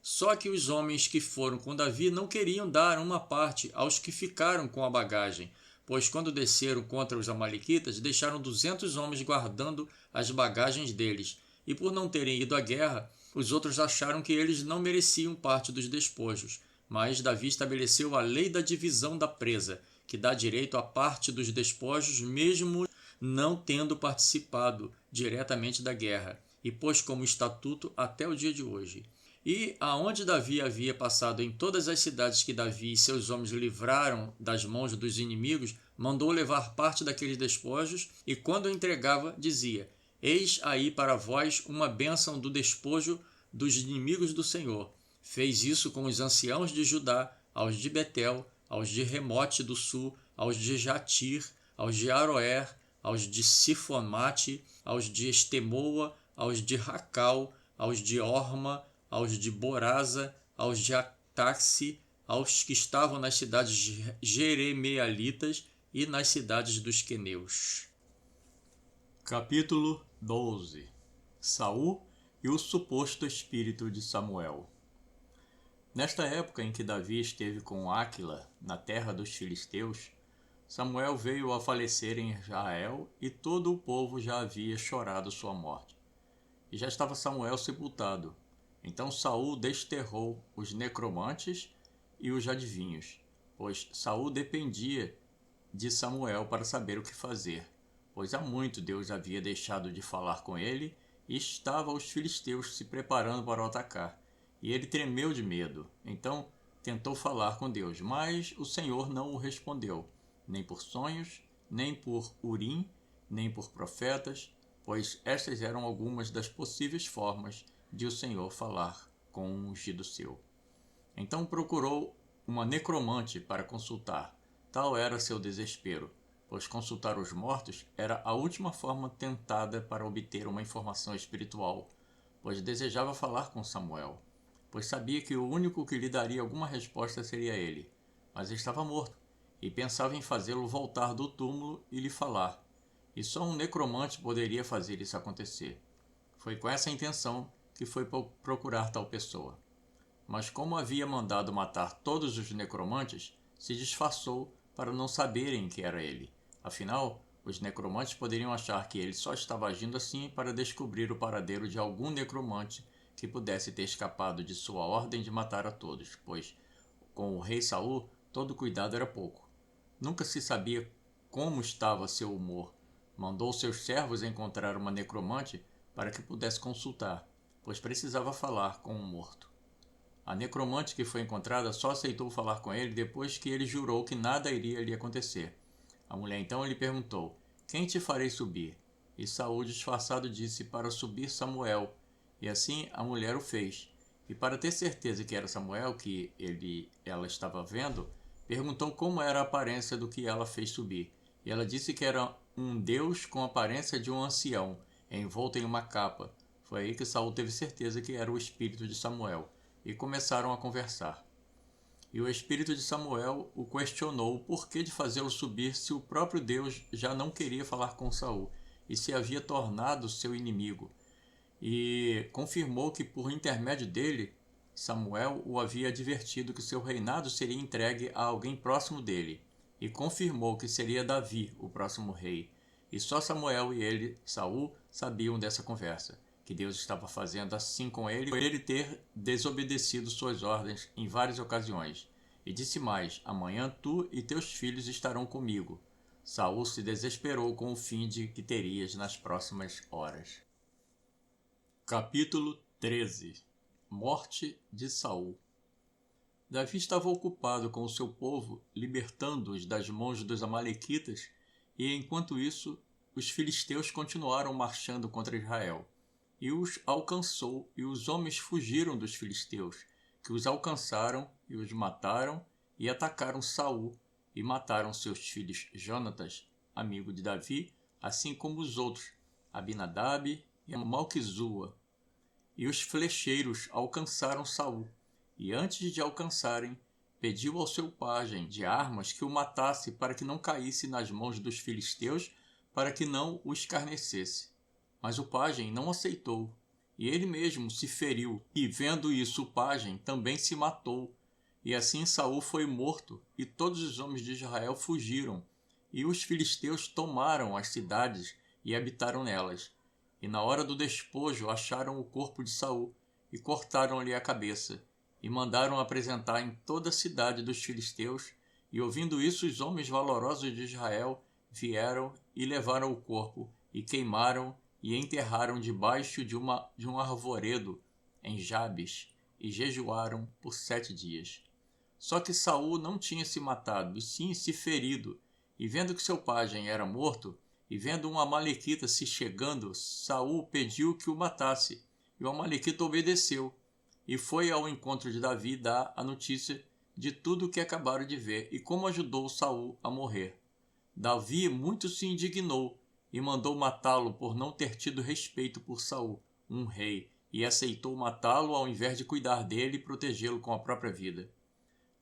Só que os homens que foram com Davi não queriam dar uma parte aos que ficaram com a bagagem, pois quando desceram contra os amalequitas, deixaram 200 homens guardando as bagagens deles, e por não terem ido à guerra, os outros acharam que eles não mereciam parte dos despojos. Mas Davi estabeleceu a lei da divisão da presa, que dá direito à parte dos despojos, mesmo não tendo participado diretamente da guerra, e pôs como estatuto até o dia de hoje. E aonde Davi havia passado em todas as cidades que Davi e seus homens livraram das mãos dos inimigos, mandou levar parte daqueles despojos, e quando o entregava, dizia: Eis aí para vós uma bênção do despojo dos inimigos do Senhor. Fez isso com os anciãos de Judá, aos de Betel, aos de Remote do sul, aos de Jatir, aos de Aroer, aos de Sifonmate, aos de Estemoa, aos de Racal, aos de Orma, aos de Boraza, aos de Ataxi, aos que estavam nas cidades jeremealitas e nas cidades dos queneus. Capítulo 12. Saul e o suposto espírito de Samuel. Nesta época em que Davi esteve com Áquila na terra dos filisteus, Samuel veio a falecer em Israel e todo o povo já havia chorado sua morte. E já estava Samuel sepultado. Então Saul desterrou os necromantes e os adivinhos, pois Saul dependia de Samuel para saber o que fazer, pois há muito Deus havia deixado de falar com ele e estavam os filisteus se preparando para o atacar. E ele tremeu de medo. Então tentou falar com Deus, mas o Senhor não o respondeu, nem por sonhos, nem por Urim, nem por profetas, pois estas eram algumas das possíveis formas de o Senhor falar com um ungido seu. Então procurou uma necromante para consultar. Tal era seu desespero, pois consultar os mortos era a última forma tentada para obter uma informação espiritual, pois desejava falar com Samuel, pois sabia que o único que lhe daria alguma resposta seria ele, mas estava morto, e pensava em fazê-lo voltar do túmulo e lhe falar, e só um necromante poderia fazer isso acontecer. Foi com essa intenção que foi procurar tal pessoa. Mas como havia mandado matar todos os necromantes, se disfarçou para não saberem que era ele. Afinal, os necromantes poderiam achar que ele só estava agindo assim para descobrir o paradeiro de algum necromante que pudesse ter escapado de sua ordem de matar a todos, pois, com o rei Saul, todo cuidado era pouco. Nunca se sabia como estava seu humor. Mandou seus servos encontrar uma necromante para que pudesse consultar, pois precisava falar com um morto. A necromante que foi encontrada só aceitou falar com ele depois que ele jurou que nada iria lhe acontecer. A mulher então lhe perguntou: Quem te farei subir? E Saul, disfarçado, disse para subir Samuel. E assim a mulher o fez. E para ter certeza que era Samuel que ela estava vendo, perguntou como era a aparência do que ela fez subir. E ela disse que era um Deus com a aparência de um ancião, envolto em uma capa. Foi aí que Saul teve certeza que era o espírito de Samuel, e começaram a conversar. E o espírito de Samuel o questionou o porquê de fazê-lo subir se o próprio Deus já não queria falar com Saul, e se havia tornado seu inimigo. e confirmou que por intermédio dele, Samuel o havia advertido que seu reinado seria entregue a alguém próximo dele, e confirmou que seria Davi o próximo rei. E só Samuel e ele, Saul, sabiam dessa conversa, que Deus estava fazendo assim com ele, por ele ter desobedecido suas ordens em várias ocasiões. E disse mais: amanhã tu e teus filhos estarão comigo. Saul se desesperou com o fim de que terias nas próximas horas. Capítulo 13. Morte de Saul. Davi estava ocupado com o seu povo, libertando-os das mãos dos amalequitas, e enquanto isso, os filisteus continuaram marchando contra Israel. E os alcançou, e os homens fugiram dos filisteus, que os alcançaram e os mataram, e atacaram Saul, e mataram seus filhos Jonatas, amigo de Davi, assim como os outros, Abinadab e Malquizua. E os flecheiros alcançaram Saul, e antes de alcançarem, pediu ao seu pajem de armas que o matasse para que não caísse nas mãos dos filisteus, para que não o escarnecesse. Mas o pajem não aceitou, e ele mesmo se feriu, e vendo isso o pajem também se matou. E assim Saul foi morto, e todos os homens de Israel fugiram, e os filisteus tomaram as cidades e habitaram nelas. E na hora do despojo acharam o corpo de Saul, e cortaram-lhe a cabeça, e mandaram apresentar em toda a cidade dos filisteus, e ouvindo isso os homens valorosos de Israel vieram e levaram o corpo, e queimaram e enterraram debaixo de um arvoredo em Jabes, e jejuaram por 7 dias. Só que Saul não tinha se matado, e sim se ferido, e vendo que seu pajem era morto, e vendo um amalequita se chegando, Saul pediu que o matasse, e o amalequita obedeceu, e foi ao encontro de Davi dar a notícia de tudo o que acabaram de ver, e como ajudou Saul a morrer. Davi muito se indignou, e mandou matá-lo por não ter tido respeito por Saul, um rei, e aceitou matá-lo ao invés de cuidar dele e protegê-lo com a própria vida.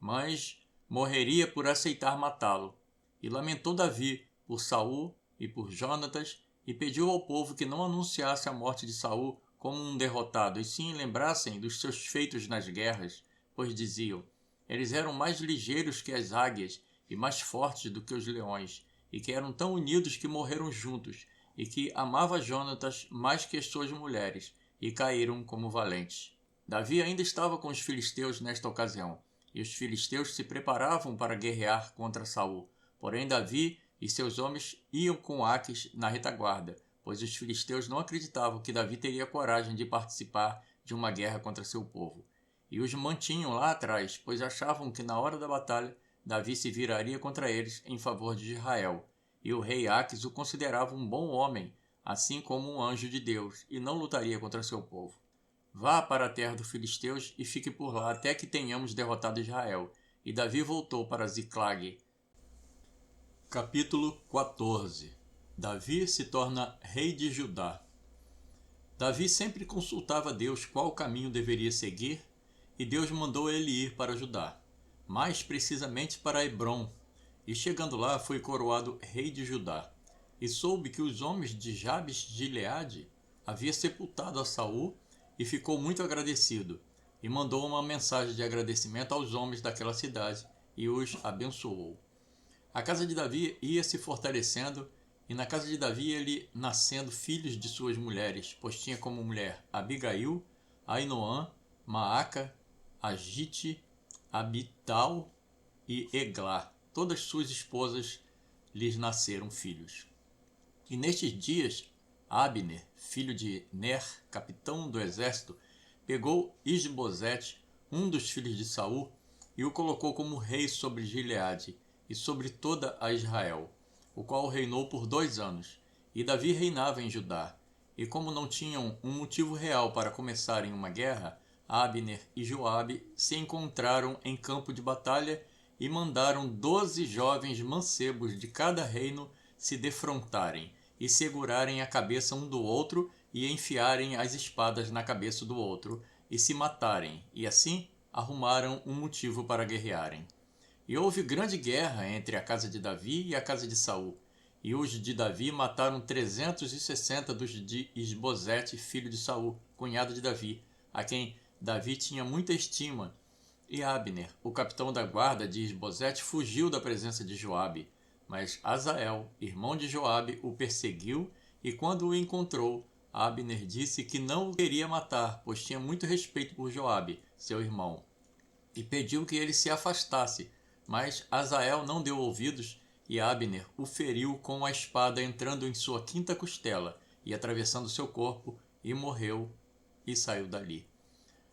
Mas morreria por aceitar matá-lo. E lamentou Davi por Saul e por Jonatas, e pediu ao povo que não anunciasse a morte de Saul como um derrotado, e sim lembrassem dos seus feitos nas guerras, pois diziam: eles eram mais ligeiros que as águias e mais fortes do que os leões, e que eram tão unidos que morreram juntos, e que amava Jonatas mais que as suas mulheres, e caíram como valentes. Davi ainda estava com os filisteus nesta ocasião, e os filisteus se preparavam para guerrear contra Saul. Porém Davi e seus homens iam com Aques na retaguarda, pois os filisteus não acreditavam que Davi teria coragem de participar de uma guerra contra seu povo. E os mantinham lá atrás, pois achavam que na hora da batalha Davi se viraria contra eles em favor de Israel. E o rei Aques o considerava um bom homem, assim como um anjo de Deus, e não lutaria contra seu povo. Vá para a terra dos filisteus e fique por lá até que tenhamos derrotado Israel. E Davi voltou para Ziclag. Capítulo 14. Davi se torna rei de Judá. Davi sempre consultava Deus qual caminho deveria seguir, e Deus mandou ele ir para Judá, mais precisamente para Hebrom, e chegando lá foi coroado rei de Judá. E soube que os homens de Jabes de Gileade havia sepultado a Saul, e ficou muito agradecido, e mandou uma mensagem de agradecimento aos homens daquela cidade, e os abençoou. A casa de Davi ia se fortalecendo, e na casa de Davi ele nascendo filhos de suas mulheres, pois tinha como mulher Abigail, Ainoã, Maaca, Agite, Abital e Eglá. Todas suas esposas lhes nasceram filhos. E nestes dias, Abner, filho de Ner, capitão do exército, pegou Isbosete, um dos filhos de Saul, e o colocou como rei sobre Gileade e sobre toda a Israel, o qual reinou por 2 anos. E Davi reinava em Judá. E como não tinham um motivo real para começarem uma guerra, Abner e Joabe se encontraram em campo de batalha e mandaram 12 jovens mancebos de cada reino se defrontarem e segurarem a cabeça um do outro e enfiarem as espadas na cabeça do outro e se matarem, e assim arrumaram um motivo para guerrearem. E houve grande guerra entre a casa de Davi e a casa de Saul, e os de Davi mataram 360 dos de Isbosete, filho de Saul, cunhado de Davi, a quem Davi tinha muita estima. E Abner, o capitão da guarda de Isbosete, fugiu da presença de Joabe. Mas Asael, irmão de Joabe, o perseguiu, e quando o encontrou, Abner disse que não o queria matar, pois tinha muito respeito por Joabe, seu irmão, e pediu que ele se afastasse. Mas Asael não deu ouvidos, e Abner o feriu com a espada, entrando em sua quinta costela e atravessando seu corpo, e morreu e saiu dali.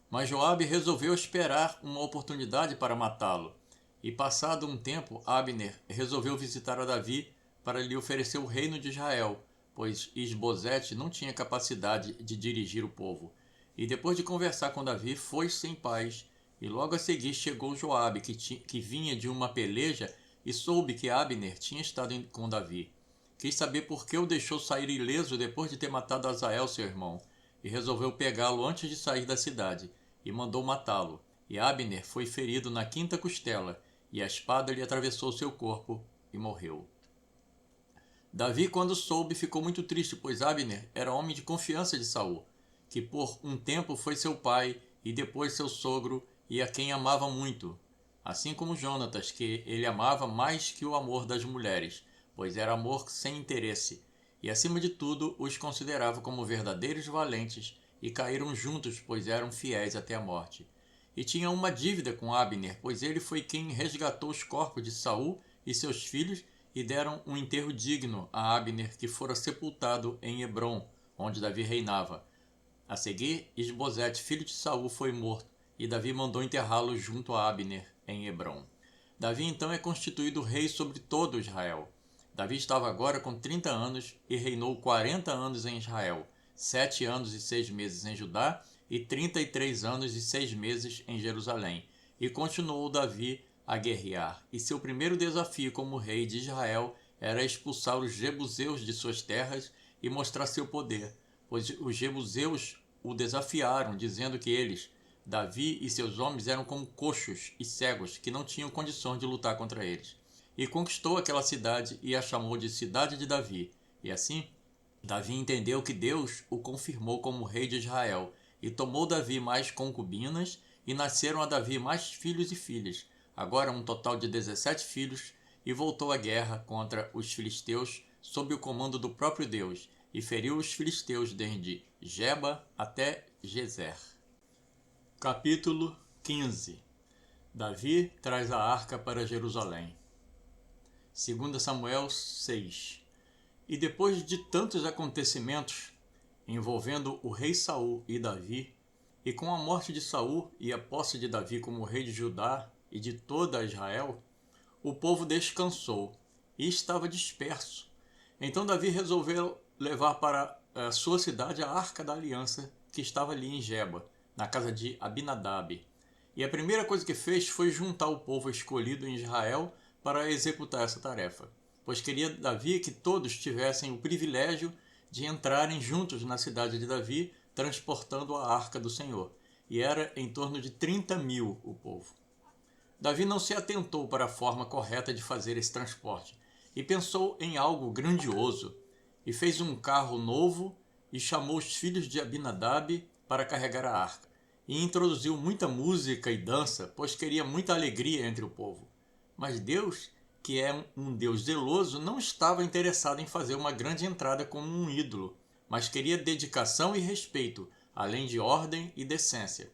Mas Joabe resolveu esperar uma oportunidade para matá-lo. E passado um tempo, Abner resolveu visitar a Davi para lhe oferecer o reino de Israel, pois Isbosete não tinha capacidade de dirigir o povo. E depois de conversar com Davi, foi-se em paz. E logo a seguir chegou Joabe, que vinha de uma peleja, e soube que Abner tinha estado com Davi. Quis saber por que o deixou sair ileso depois de ter matado Asael, seu irmão, e resolveu pegá-lo antes de sair da cidade, e mandou matá-lo. E Abner foi ferido na quinta costela, e a espada lhe atravessou seu corpo, e morreu. Davi, quando soube, ficou muito triste, pois Abner era homem de confiança de Saul, que por um tempo foi seu pai, e depois seu sogro, e a quem amava muito, assim como Jonatas, que ele amava mais que o amor das mulheres, pois era amor sem interesse, e acima de tudo os considerava como verdadeiros valentes, e caíram juntos, pois eram fiéis até a morte. E tinha uma dívida com Abner, pois ele foi quem resgatou os corpos de Saul e seus filhos, e deram um enterro digno a Abner, que fora sepultado em Hebrom, onde Davi reinava. A seguir, Isbosete, filho de Saul, foi morto, e Davi mandou enterrá-lo junto a Abner, em Hebrom. Davi então é constituído rei sobre todo Israel. Davi estava agora com 30 anos e reinou 40 anos em Israel, 7 anos e 6 meses em Judá e 33 anos e 6 meses em Jerusalém. E continuou Davi a guerrear, e seu primeiro desafio como rei de Israel era expulsar os jebuseus de suas terras e mostrar seu poder, pois os jebuseus o desafiaram, dizendo que eles, Davi e seus homens, eram como coxos e cegos, que não tinham condições de lutar contra eles. E conquistou aquela cidade e a chamou de Cidade de Davi. E assim, Davi entendeu que Deus o confirmou como rei de Israel, e tomou Davi mais concubinas, e nasceram a Davi mais filhos e filhas, agora um total de 17 filhos, e voltou à guerra contra os filisteus sob o comando do próprio Deus, e feriu os filisteus desde Geba até Gezer. Capítulo 15. Davi traz a arca para Jerusalém. 2 Samuel 6. E depois de tantos acontecimentos envolvendo o rei Saul e Davi, e com a morte de Saul e a posse de Davi como rei de Judá e de toda Israel, o povo descansou e estava disperso. Então Davi resolveu levar para a sua cidade a arca da aliança, que estava ali em Geba, na casa de Abinadab. E a primeira coisa que fez foi juntar o povo escolhido em Israel para executar essa tarefa, pois queria Davi que todos tivessem o privilégio de entrarem juntos na cidade de Davi, transportando a arca do Senhor. E era em torno de 30.000 o povo. Davi não se atentou para a forma correta de fazer esse transporte, e pensou em algo grandioso, e fez um carro novo, e chamou os filhos de Abinadab para carregar a arca, e introduziu muita música e dança, pois queria muita alegria entre o povo. Mas Deus, que é um Deus zeloso, não estava interessado em fazer uma grande entrada como um ídolo, mas queria dedicação e respeito, além de ordem e decência.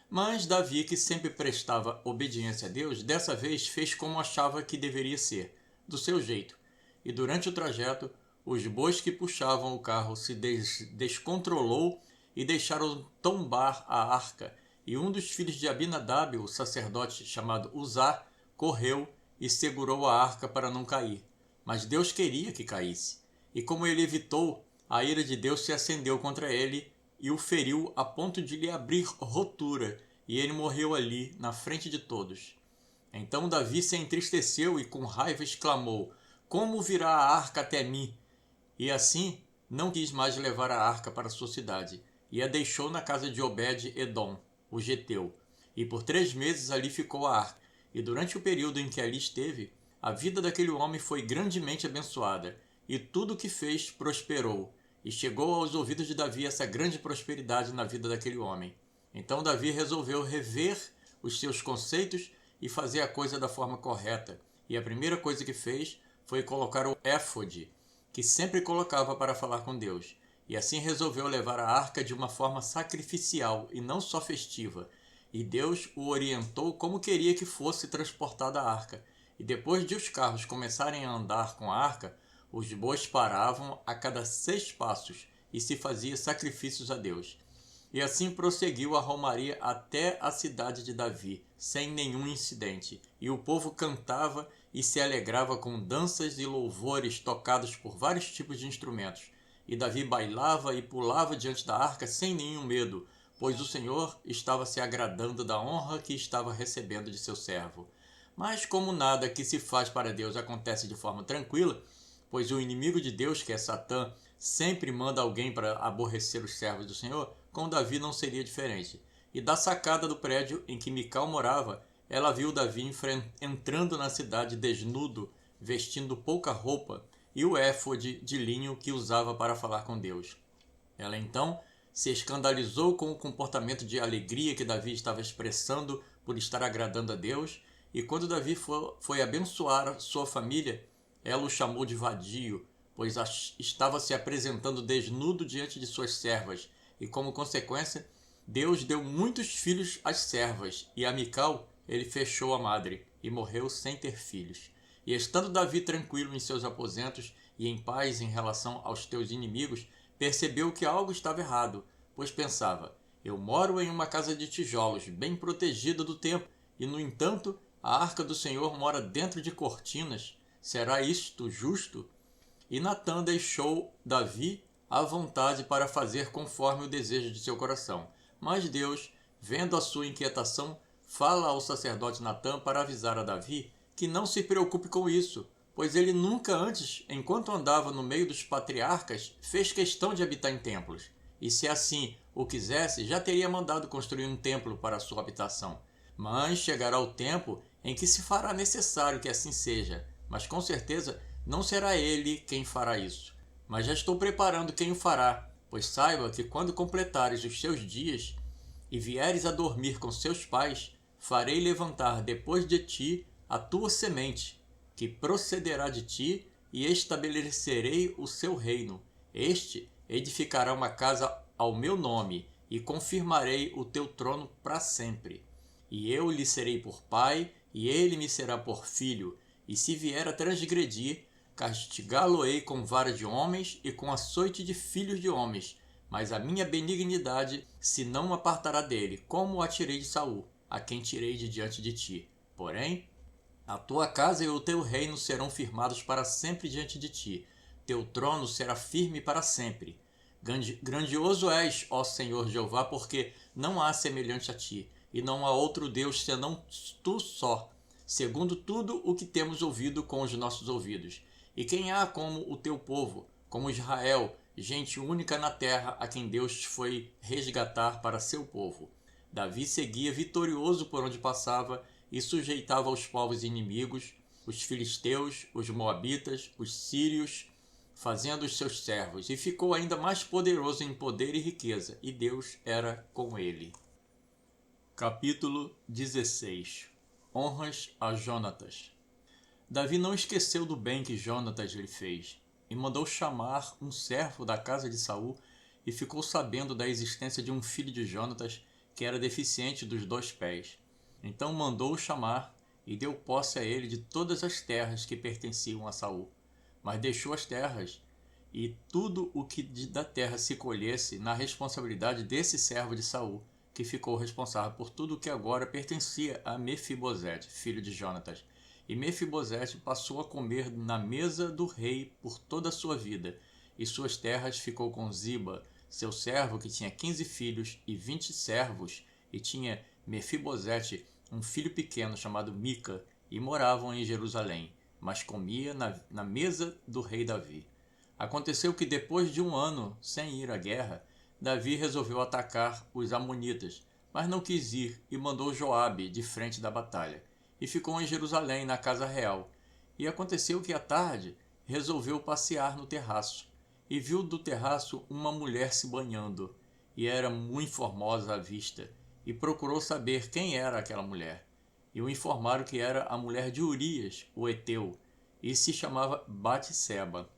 Mas Davi, que sempre prestava obediência a Deus, dessa vez fez como achava que deveria ser, do seu jeito. E durante o trajeto, os bois que puxavam o carro se descontrolou e deixaram tombar a arca. E um dos filhos de Abinadab, o sacerdote chamado Uzá, correu e segurou a arca para não cair. Mas Deus queria que caísse. E como ele evitou, a ira de Deus se acendeu contra ele e o feriu a ponto de lhe abrir rotura, e ele morreu ali, na frente de todos. Então Davi se entristeceu e com raiva exclamou: como virá a arca até mim? E assim não quis mais levar a arca para sua cidade, e a deixou na casa de Obed-edom, o geteu. E por 3 meses ali ficou a arca, e durante o período em que ali esteve, a vida daquele homem foi grandemente abençoada, e tudo o que fez prosperou. E chegou aos ouvidos de Davi essa grande prosperidade na vida daquele homem. Então Davi resolveu rever os seus conceitos e fazer a coisa da forma correta. E a primeira coisa que fez foi colocar o éfode, que sempre colocava para falar com Deus. E assim resolveu levar a arca de uma forma sacrificial e não só festiva. E Deus o orientou como queria que fosse transportada a arca. E depois de os carros começarem a andar com a arca, os bois paravam a cada 6 passos e se fazia sacrifícios a Deus. E assim prosseguiu a romaria até a cidade de Davi, sem nenhum incidente. E o povo cantava e se alegrava com danças e louvores tocados por vários tipos de instrumentos. E Davi bailava e pulava diante da arca sem nenhum medo, pois o Senhor estava se agradando da honra que estava recebendo de seu servo. Mas como nada que se faz para Deus acontece de forma tranquila, pois o inimigo de Deus, que é Satã, sempre manda alguém para aborrecer os servos do Senhor, com Davi não seria diferente. E da sacada do prédio em que Mical morava, ela viu Davi entrando na cidade desnudo, vestindo pouca roupa, e o éfode de linho que usava para falar com Deus. Ela então se escandalizou com o comportamento de alegria que Davi estava expressando por estar agradando a Deus, e quando Davi foi abençoar sua família, ela o chamou de vadio, pois estava se apresentando desnudo diante de suas servas, e como consequência, Deus deu muitos filhos às servas, e a Mical ele fechou a madre, e morreu sem ter filhos. E estando Davi tranquilo em seus aposentos e em paz em relação aos teus inimigos, percebeu que algo estava errado, pois pensava, eu moro em uma casa de tijolos, bem protegida do tempo, e no entanto, a arca do Senhor mora dentro de cortinas. Será isto justo? E Natã deixou Davi à vontade para fazer conforme o desejo de seu coração. Mas Deus, vendo a sua inquietação, fala ao sacerdote Natã para avisar a Davi que não se preocupe com isso, pois ele nunca antes, enquanto andava no meio dos patriarcas, fez questão de habitar em templos. E se assim o quisesse, já teria mandado construir um templo para a sua habitação. Mas chegará o tempo em que se fará necessário que assim seja, mas com certeza não será ele quem fará isso. Mas já estou preparando quem o fará, pois saiba que quando completares os seus dias e vieres a dormir com seus pais, farei levantar depois de ti a tua semente, que procederá de ti, e estabelecerei o seu reino. Este edificará uma casa ao meu nome, e confirmarei o teu trono para sempre. E eu lhe serei por pai, e ele me será por filho. E se vier a transgredir, castigá-lo-ei com vara de homens e com açoite de filhos de homens. Mas a minha benignidade se não apartará dele, como a tirei de Saul, a quem tirei de diante de ti. Porém, a tua casa e o teu reino serão firmados para sempre diante de ti. Teu trono será firme para sempre. Grandioso és, ó Senhor Jeová, porque não há semelhante a ti, e não há outro Deus senão tu só, segundo tudo o que temos ouvido com os nossos ouvidos. E quem há como o teu povo, como Israel, gente única na terra, a quem Deus foi resgatar para seu povo. Davi seguia vitorioso por onde passava, e sujeitava os povos inimigos, os filisteus, os moabitas, os sírios, fazendo os seus servos, e ficou ainda mais poderoso em poder e riqueza, e Deus era com ele. Capítulo 16. Honras a Jonatas. Davi não esqueceu do bem que Jonatas lhe fez, e mandou chamar um servo da casa de Saul, e ficou sabendo da existência de um filho de Jonatas que era deficiente dos 2 pés. Então mandou-o chamar e deu posse a ele de todas as terras que pertenciam a Saul. Mas deixou as terras e tudo o que da terra se colhesse na responsabilidade desse servo de Saul, que ficou responsável por tudo o que agora pertencia a Mefibosete, filho de Jonatas. E Mefibosete passou a comer na mesa do rei por toda a sua vida, e suas terras ficou com Ziba, seu servo, que tinha 15 filhos e 20 servos, e tinha Mefibosete um filho pequeno chamado Mica, e moravam em Jerusalém, mas comia na mesa do rei Davi. Aconteceu que depois de 1 ano sem ir à guerra, Davi resolveu atacar os amonitas, mas não quis ir e mandou Joabe de frente da batalha, e ficou em Jerusalém na casa real. E aconteceu que à tarde resolveu passear no terraço e viu do terraço uma mulher se banhando, e era muito formosa à vista, e procurou saber quem era aquela mulher. E o informaram que era a mulher de Urias, o heteu, e se chamava Batseba.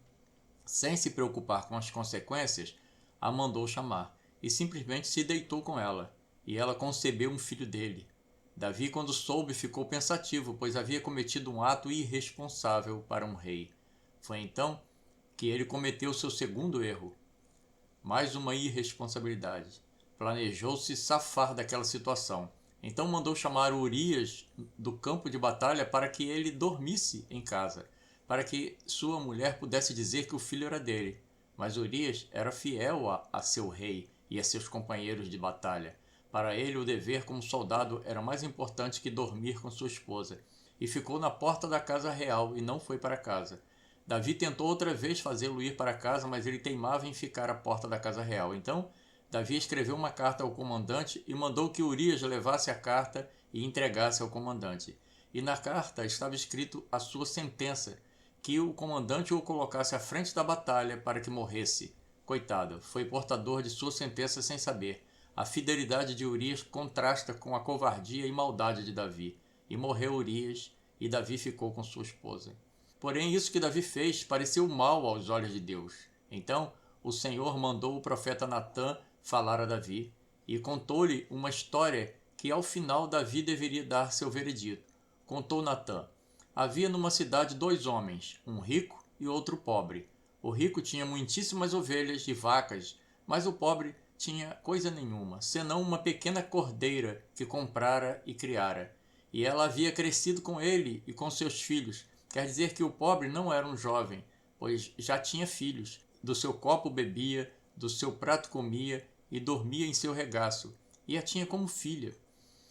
Sem se preocupar com as consequências, a mandou chamar, e simplesmente se deitou com ela, e ela concebeu um filho dele. Davi, quando soube, ficou pensativo, pois havia cometido um ato irresponsável para um rei. Foi então que ele cometeu seu segundo erro. Mais uma irresponsabilidade. Planejou se safar daquela situação. Então mandou chamar Urias do campo de batalha para que ele dormisse em casa, para que sua mulher pudesse dizer que o filho era dele. Mas Urias era fiel a seu rei e a seus companheiros de batalha. Para ele, o dever como soldado era mais importante que dormir com sua esposa, e ficou na porta da casa real e não foi para casa. Davi tentou outra vez fazê-lo ir para casa, mas ele teimava em ficar à porta da casa real. Então, Davi escreveu uma carta ao comandante e mandou que Urias levasse a carta e entregasse ao comandante. E na carta estava escrito a sua sentença, que o comandante o colocasse à frente da batalha para que morresse. Coitado, foi portador de sua sentença sem saber. A fidelidade de Urias contrasta com a covardia e maldade de Davi. E morreu Urias, e Davi ficou com sua esposa. Porém, isso que Davi fez pareceu mal aos olhos de Deus. Então, o Senhor mandou o profeta Natã falar a Davi, e contou-lhe uma história que ao final Davi deveria dar seu veredito. Contou Natã: havia numa cidade 2 homens, um rico e outro pobre. O rico tinha muitíssimas ovelhas e vacas, mas o pobre tinha coisa nenhuma, senão uma pequena cordeira que comprara e criara. E ela havia crescido com ele e com seus filhos. Quer dizer que o pobre não era um jovem, pois já tinha filhos. Do seu copo bebia, do seu prato comia e dormia em seu regaço, e a tinha como filha.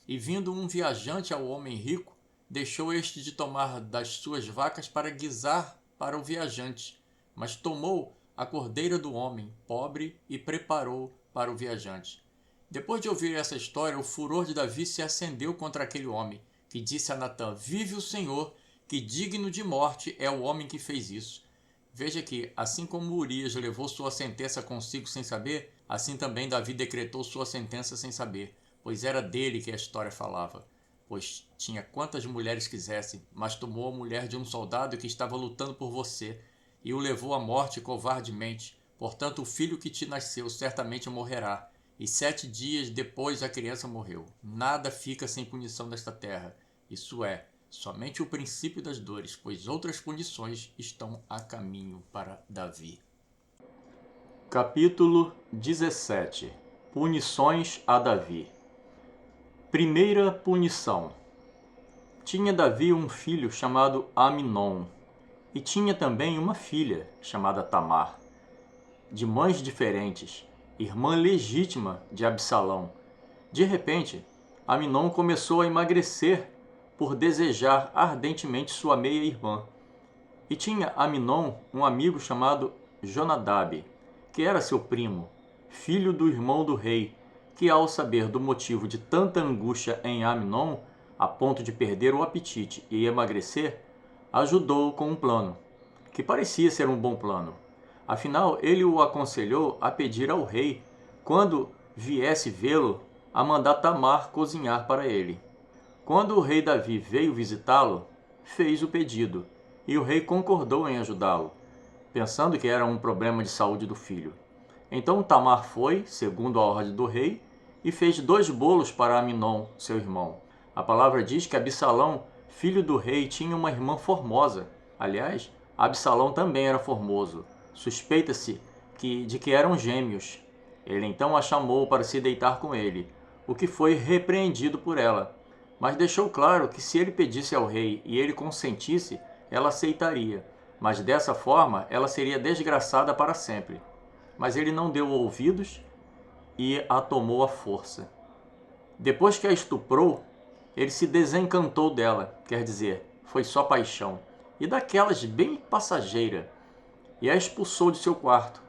E vindo um viajante ao homem rico, deixou este de tomar das suas vacas para guisar para o viajante, mas tomou a cordeira do homem pobre e preparou para o viajante. Depois de ouvir essa história, o furor de Davi se acendeu contra aquele homem, que disse a Natã: vive o Senhor, que digno de morte é o homem que fez isso. Veja que, assim como Urias levou sua sentença consigo sem saber, assim também Davi decretou sua sentença sem saber, pois era dele que a história falava. Pois tinha quantas mulheres quisesse, mas tomou a mulher de um soldado que estava lutando por você, e o levou à morte covardemente. Portanto, o filho que te nasceu certamente morrerá, e 7 dias depois a criança morreu. Nada fica sem punição nesta terra, isso é, somente o princípio das dores, pois outras punições estão a caminho para Davi. Capítulo 17. Punições a Davi. Primeira punição. Tinha Davi um filho chamado Aminon, e tinha também uma filha chamada Tamar, de mães diferentes, irmã legítima de Absalão. De repente, Aminon começou a emagrecer por desejar ardentemente sua meia-irmã. E tinha Aminon um amigo chamado Jonadab, que era seu primo, filho do irmão do rei, que ao saber do motivo de tanta angústia em Aminon, a ponto de perder o apetite e emagrecer, ajudou-o com um plano, que parecia ser um bom plano. Afinal, ele o aconselhou a pedir ao rei, quando viesse vê-lo, a mandar Tamar cozinhar para ele. Quando o rei Davi veio visitá-lo, fez o pedido, e o rei concordou em ajudá-lo, pensando que era um problema de saúde do filho. Então Tamar foi, segundo a ordem do rei, e fez 2 bolos para Aminon, seu irmão. A palavra diz que Absalão, filho do rei, tinha uma irmã formosa. Aliás, Absalão também era formoso. Suspeita-se de que eram gêmeos. Ele então a chamou para se deitar com ele, o que foi repreendido por ela. Mas deixou claro que se ele pedisse ao rei e ele consentisse, ela aceitaria. Mas dessa forma, ela seria desgraçada para sempre. Mas ele não deu ouvidos e a tomou à força. Depois que a estuprou, ele se desencantou dela, quer dizer, foi só paixão, e daquelas bem passageira, e a expulsou de seu quarto,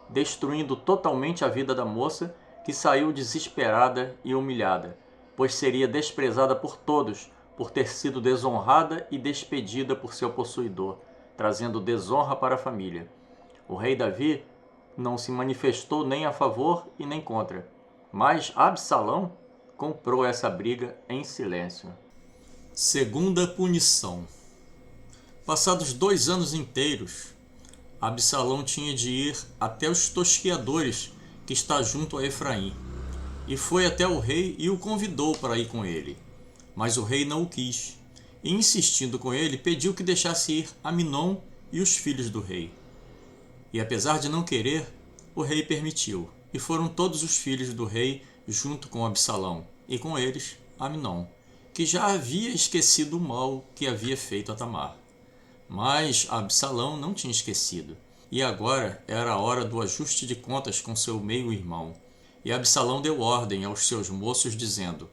destruindo totalmente a vida da moça, que saiu desesperada e humilhada, pois seria desprezada por todos, por ter sido desonrada e despedida por seu possuidor. trazendo desonra para a família. O rei Davi não se manifestou nem a favor e nem contra, mas Absalão comprou essa briga em silêncio. Segunda punição. Passados 2 anos inteiros, Absalão tinha de ir até os tosquiadores que está junto a Efraim, e foi até o rei e o convidou para ir com ele. Mas o rei não o quis, e insistindo com ele, pediu que deixasse ir Aminon e os filhos do rei. E apesar de não querer, o rei permitiu, e foram todos os filhos do rei junto com Absalão, e com eles Aminon, que já havia esquecido o mal que havia feito a Tamar. Mas Absalão não tinha esquecido, e agora era a hora do ajuste de contas com seu meio-irmão. E Absalão deu ordem aos seus moços, dizendo: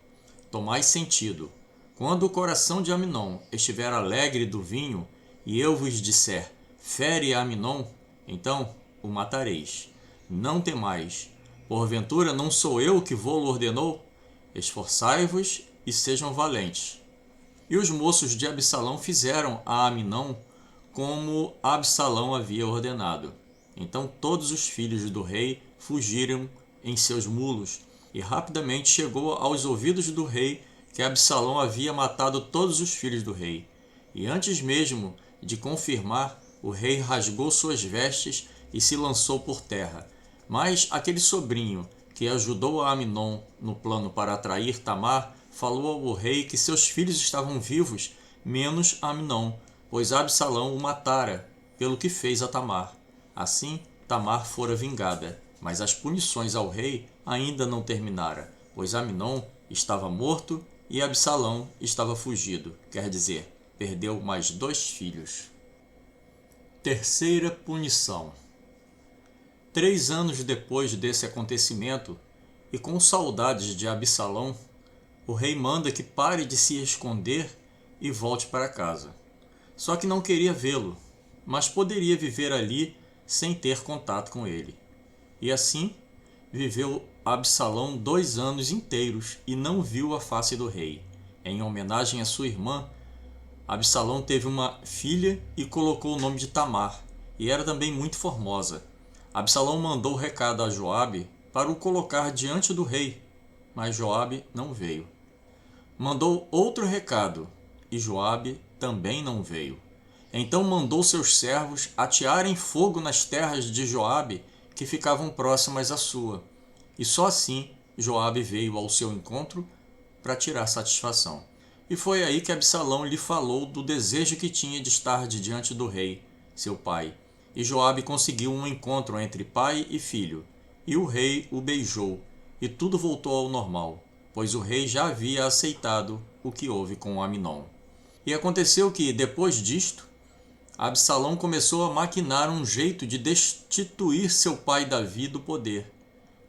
Tomai sentido. Quando o coração de Aminon estiver alegre do vinho, e eu vos disser: fere a Aminon, então o matareis. Não temais. Porventura não sou eu que vô-lo ordenou? Esforçai-vos e sejam valentes. E os moços de Absalão fizeram a Aminon como Absalão havia ordenado. Então todos os filhos do rei fugiram em seus mulos, e rapidamente chegou aos ouvidos do rei que Absalão havia matado todos os filhos do rei. E antes mesmo de confirmar, o rei rasgou suas vestes e se lançou por terra. Mas aquele sobrinho que ajudou a Aminon no plano para atrair Tamar falou ao rei que seus filhos estavam vivos, menos Aminon, pois Absalão o matara pelo que fez a Tamar. Assim, Tamar fora vingada, mas as punições ao rei ainda não terminara, pois Aminon estava morto e Absalão estava fugido, quer dizer, perdeu mais 2 filhos. Terceira punição. 3 anos depois desse acontecimento, e com saudades de Absalão, o rei manda que pare de se esconder e volte para casa. Só que não queria vê-lo, mas poderia viver ali sem ter contato com ele. E assim, viveu Absalão 2 anos inteiros e não viu a face do rei. Em homenagem à sua irmã, Absalão teve uma filha e colocou o nome de Tamar, e era também muito formosa. Absalão mandou recado a Joabe para o colocar diante do rei, mas Joabe não veio. Mandou outro recado, e Joabe também não veio. Então mandou seus servos atearem fogo nas terras de Joabe, que ficavam próximas à sua. E só assim Joabe veio ao seu encontro para tirar satisfação. E foi aí que Absalão lhe falou do desejo que tinha de estar diante do rei, seu pai. E Joabe conseguiu um encontro entre pai e filho, e o rei o beijou, e tudo voltou ao normal, pois o rei já havia aceitado o que houve com Aminon. E aconteceu que, depois disto, Absalão começou a maquinar um jeito de destituir seu pai Davi do poder,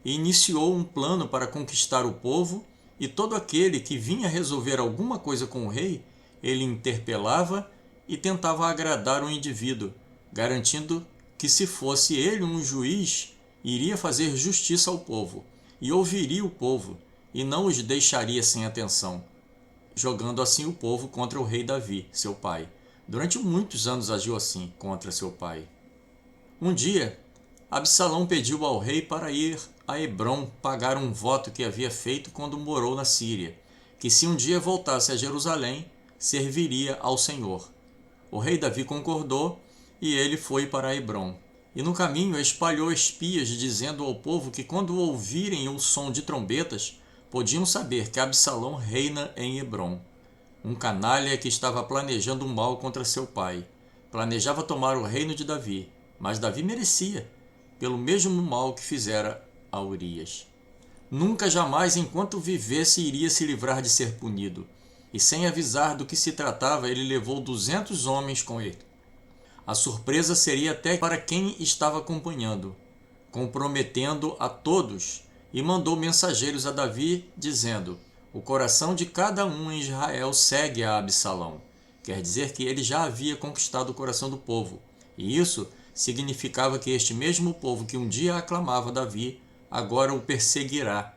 e iniciou um plano para conquistar o povo, e todo aquele que vinha resolver alguma coisa com o rei, ele interpelava e tentava agradar o indivíduo, garantindo que, se fosse ele um juiz, iria fazer justiça ao povo, e ouviria o povo, e não os deixaria sem atenção, jogando assim o povo contra o rei Davi, seu pai. Durante muitos anos agiu assim contra seu pai. Um dia, Absalão pediu ao rei para ir a Hebrom pagar um voto que havia feito quando morou na Síria, que se um dia voltasse a Jerusalém, serviria ao Senhor. O rei Davi concordou e ele foi para Hebrom. E no caminho espalhou espias, dizendo ao povo que quando ouvirem o som de trombetas, podiam saber que Absalão reina em Hebrom. Um canalha que estava planejando um mal contra seu pai. Planejava tomar o reino de Davi, mas Davi merecia, pelo mesmo mal que fizera a Urias. Nunca jamais, enquanto vivesse, iria se livrar de ser punido. E sem avisar do que se tratava, ele levou 200 homens com ele. A surpresa seria até para quem estava acompanhando, comprometendo a todos, e mandou mensageiros a Davi, dizendo: o coração de cada um em Israel segue a Absalão. Quer dizer que ele já havia conquistado o coração do povo, e isso significava que este mesmo povo que um dia aclamava Davi, agora o perseguirá,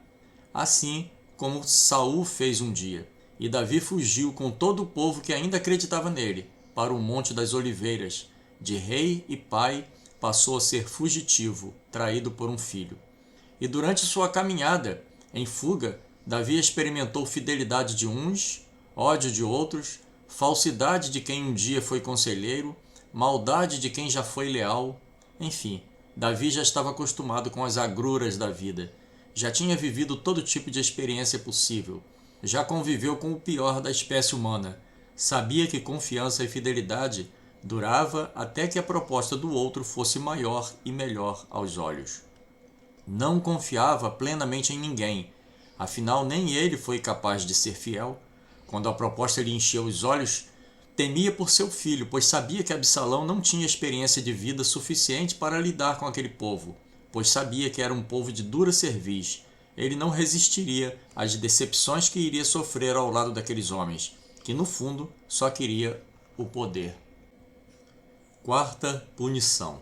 assim como Saul fez um dia. E Davi fugiu com todo o povo que ainda acreditava nele, para o Monte das Oliveiras, De rei e pai, passou a ser fugitivo, traído por um filho. E durante sua caminhada em fuga, Davi experimentou fidelidade de uns, ódio de outros, falsidade de quem um dia foi conselheiro, maldade de quem já foi leal. Enfim, Davi já estava acostumado com as agruras da vida. Já tinha vivido todo tipo de experiência possível. Já conviveu com o pior da espécie humana. Sabia que confiança e fidelidade durava até que a proposta do outro fosse maior e melhor aos olhos. Não confiava plenamente em ninguém, afinal nem ele foi capaz de ser fiel. Quando a proposta lhe encheu os olhos, temia por seu filho, pois sabia que Absalão não tinha experiência de vida suficiente para lidar com aquele povo, pois sabia que era um povo de dura cerviz. Ele não resistiria às decepções que iria sofrer ao lado daqueles homens, que no fundo só queria o poder. Quarta punição.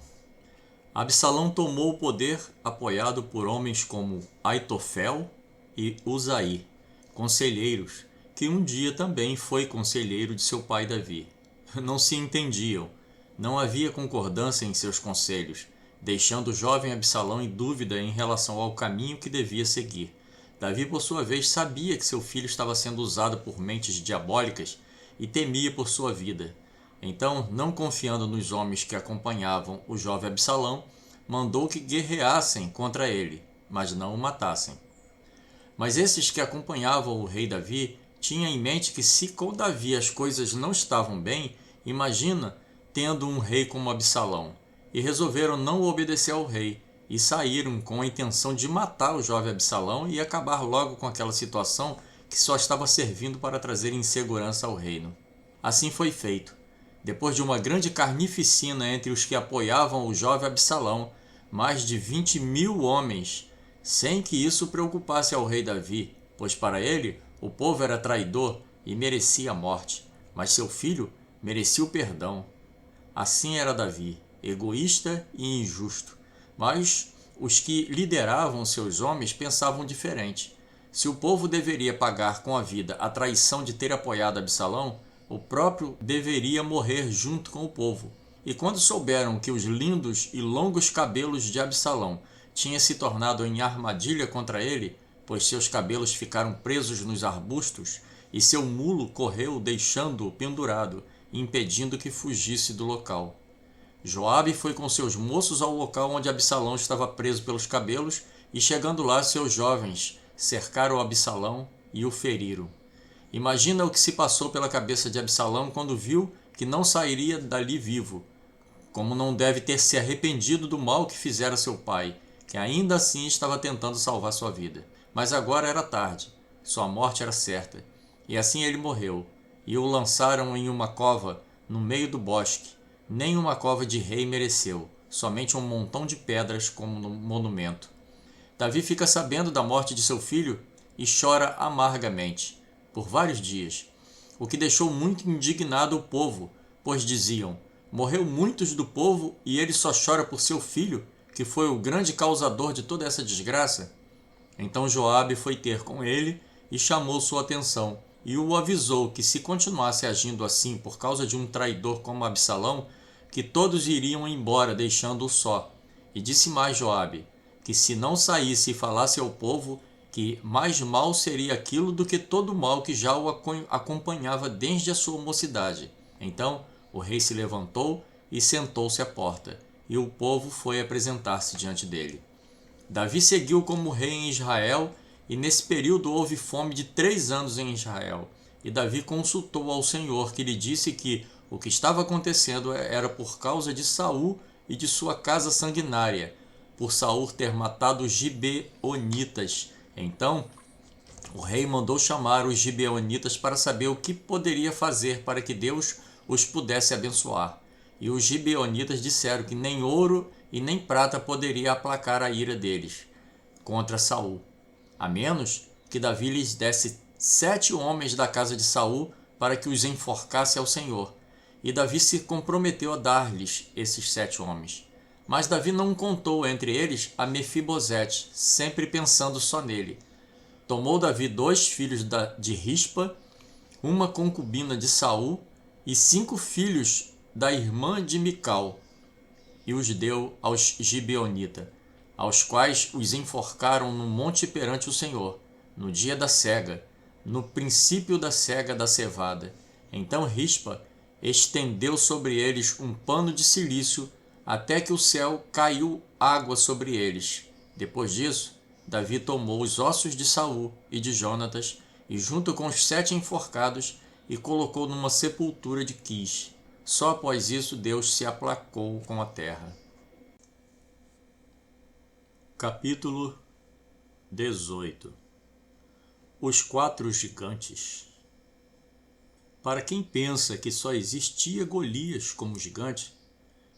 Absalão tomou o poder apoiado por homens como Aitofel e Uzaí, conselheiros, que um dia também foi conselheiro de seu pai Davi. Não se entendiam, não havia concordância em seus conselhos, deixando o jovem Absalão em dúvida em relação ao caminho que devia seguir. Davi, por sua vez, sabia que seu filho estava sendo usado por mentes diabólicas e temia por sua vida. Então, não confiando nos homens que acompanhavam o jovem Absalão, mandou que guerreassem contra ele, mas não o matassem. Mas esses que acompanhavam o rei Davi tinham em mente que se com Davi as coisas não estavam bem, imagina tendo um rei como Absalão, e resolveram não obedecer ao rei, e saíram com a intenção de matar o jovem Absalão e acabar logo com aquela situação que só estava servindo para trazer insegurança ao reino. Assim foi feito. Depois de uma grande carnificina entre os que apoiavam o jovem Absalão, mais de 20.000 homens, sem que isso preocupasse ao rei Davi, pois para ele o povo era traidor e merecia a morte, mas seu filho merecia o perdão. Assim era Davi, egoísta e injusto, mas os que lideravam seus homens pensavam diferente. Se o povo deveria pagar com a vida a traição de ter apoiado Absalão, o próprio deveria morrer junto com o povo. E quando souberam que os lindos e longos cabelos de Absalão tinham se tornado em armadilha contra ele, pois seus cabelos ficaram presos nos arbustos, e seu mulo correu deixando-o pendurado, impedindo que fugisse do local. Joabe foi com seus moços ao local onde Absalão estava preso pelos cabelos, e chegando lá seus jovens cercaram Absalão e o feriram. Imagina o que se passou pela cabeça de Absalão quando viu que não sairia dali vivo, como não deve ter se arrependido do mal que fizera seu pai, que ainda assim estava tentando salvar sua vida. Mas agora era tarde, sua morte era certa, e assim ele morreu, e o lançaram em uma cova no meio do bosque. Nem uma cova de rei mereceu, somente um montão de pedras como monumento. Davi fica sabendo da morte de seu filho e chora amargamente, por vários dias, o que deixou muito indignado o povo, pois diziam: morreu muitos do povo e ele só chora por seu filho, que foi o grande causador de toda essa desgraça? Então Joabe foi ter com ele e chamou sua atenção, e o avisou que se continuasse agindo assim por causa de um traidor como Absalão, que todos iriam embora deixando-o só. E disse mais Joabe, que se não saísse e falasse ao povo, que mais mal seria aquilo do que todo o mal que já o acompanhava desde a sua mocidade. Então o rei se levantou e sentou-se à porta, e o povo foi apresentar-se diante dele. Davi seguiu como rei em Israel, e nesse período houve fome de 3 anos em Israel. E Davi consultou ao Senhor, que lhe disse que o que estava acontecendo era por causa de Saul e de sua casa sanguinária, por Saul ter matado os gibeonitas. Então o rei mandou chamar os gibeonitas para saber o que poderia fazer para que Deus os pudesse abençoar. E os gibeonitas disseram que nem ouro e nem prata poderia aplacar a ira deles contra Saul, a menos que Davi lhes desse 7 homens da casa de Saul para que os enforcasse ao Senhor. E Davi se comprometeu a dar-lhes esses 7 homens. Mas Davi não contou entre eles a Mefibosete, sempre pensando só nele. Tomou Davi 2 filhos de Rispa, uma concubina de Saul, e 5 filhos da irmã de Mical, e os deu aos gibeonitas, aos quais os enforcaram no monte perante o Senhor, no dia da cega, no princípio da cega da cevada. Então Rispa estendeu sobre eles um pano de cilício, até que o céu caiu água sobre eles. Depois disso, Davi tomou os ossos de Saul e de Jonatas, e junto com os 7 enforcados, e colocou numa sepultura de Quis. Só após isso Deus se aplacou com a terra. Capítulo 18. Os 4 gigantes. Para quem pensa que só existia Golias como gigante,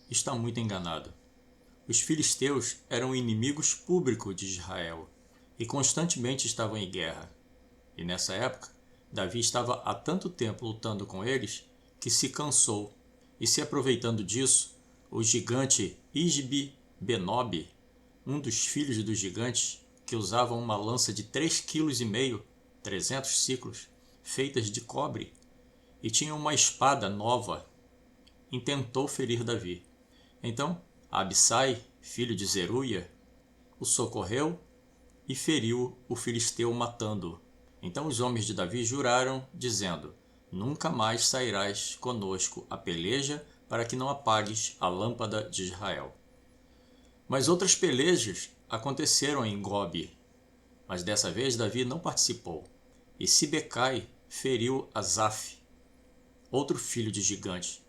está muito enganado. Os filisteus eram inimigos públicos de Israel e constantemente estavam em guerra. E nessa época, Davi estava há tanto tempo lutando com eles que se cansou, e se aproveitando disso, o gigante Isbi-Benob, um dos filhos dos gigantes, que usava uma lança de 3,5 kg, 300 ciclos, feitas de cobre, e tinha uma espada nova, intentou ferir Davi. Então Abissai, filho de Zeruia, o socorreu e feriu o filisteu, matando-o. Então os homens de Davi juraram, dizendo: Nunca mais sairás conosco a peleja, para que não apagues a lâmpada de Israel. Mas outras pelejas aconteceram em Gobe, mas dessa vez Davi não participou. E Sibecai feriu Asaf, outro filho de gigante.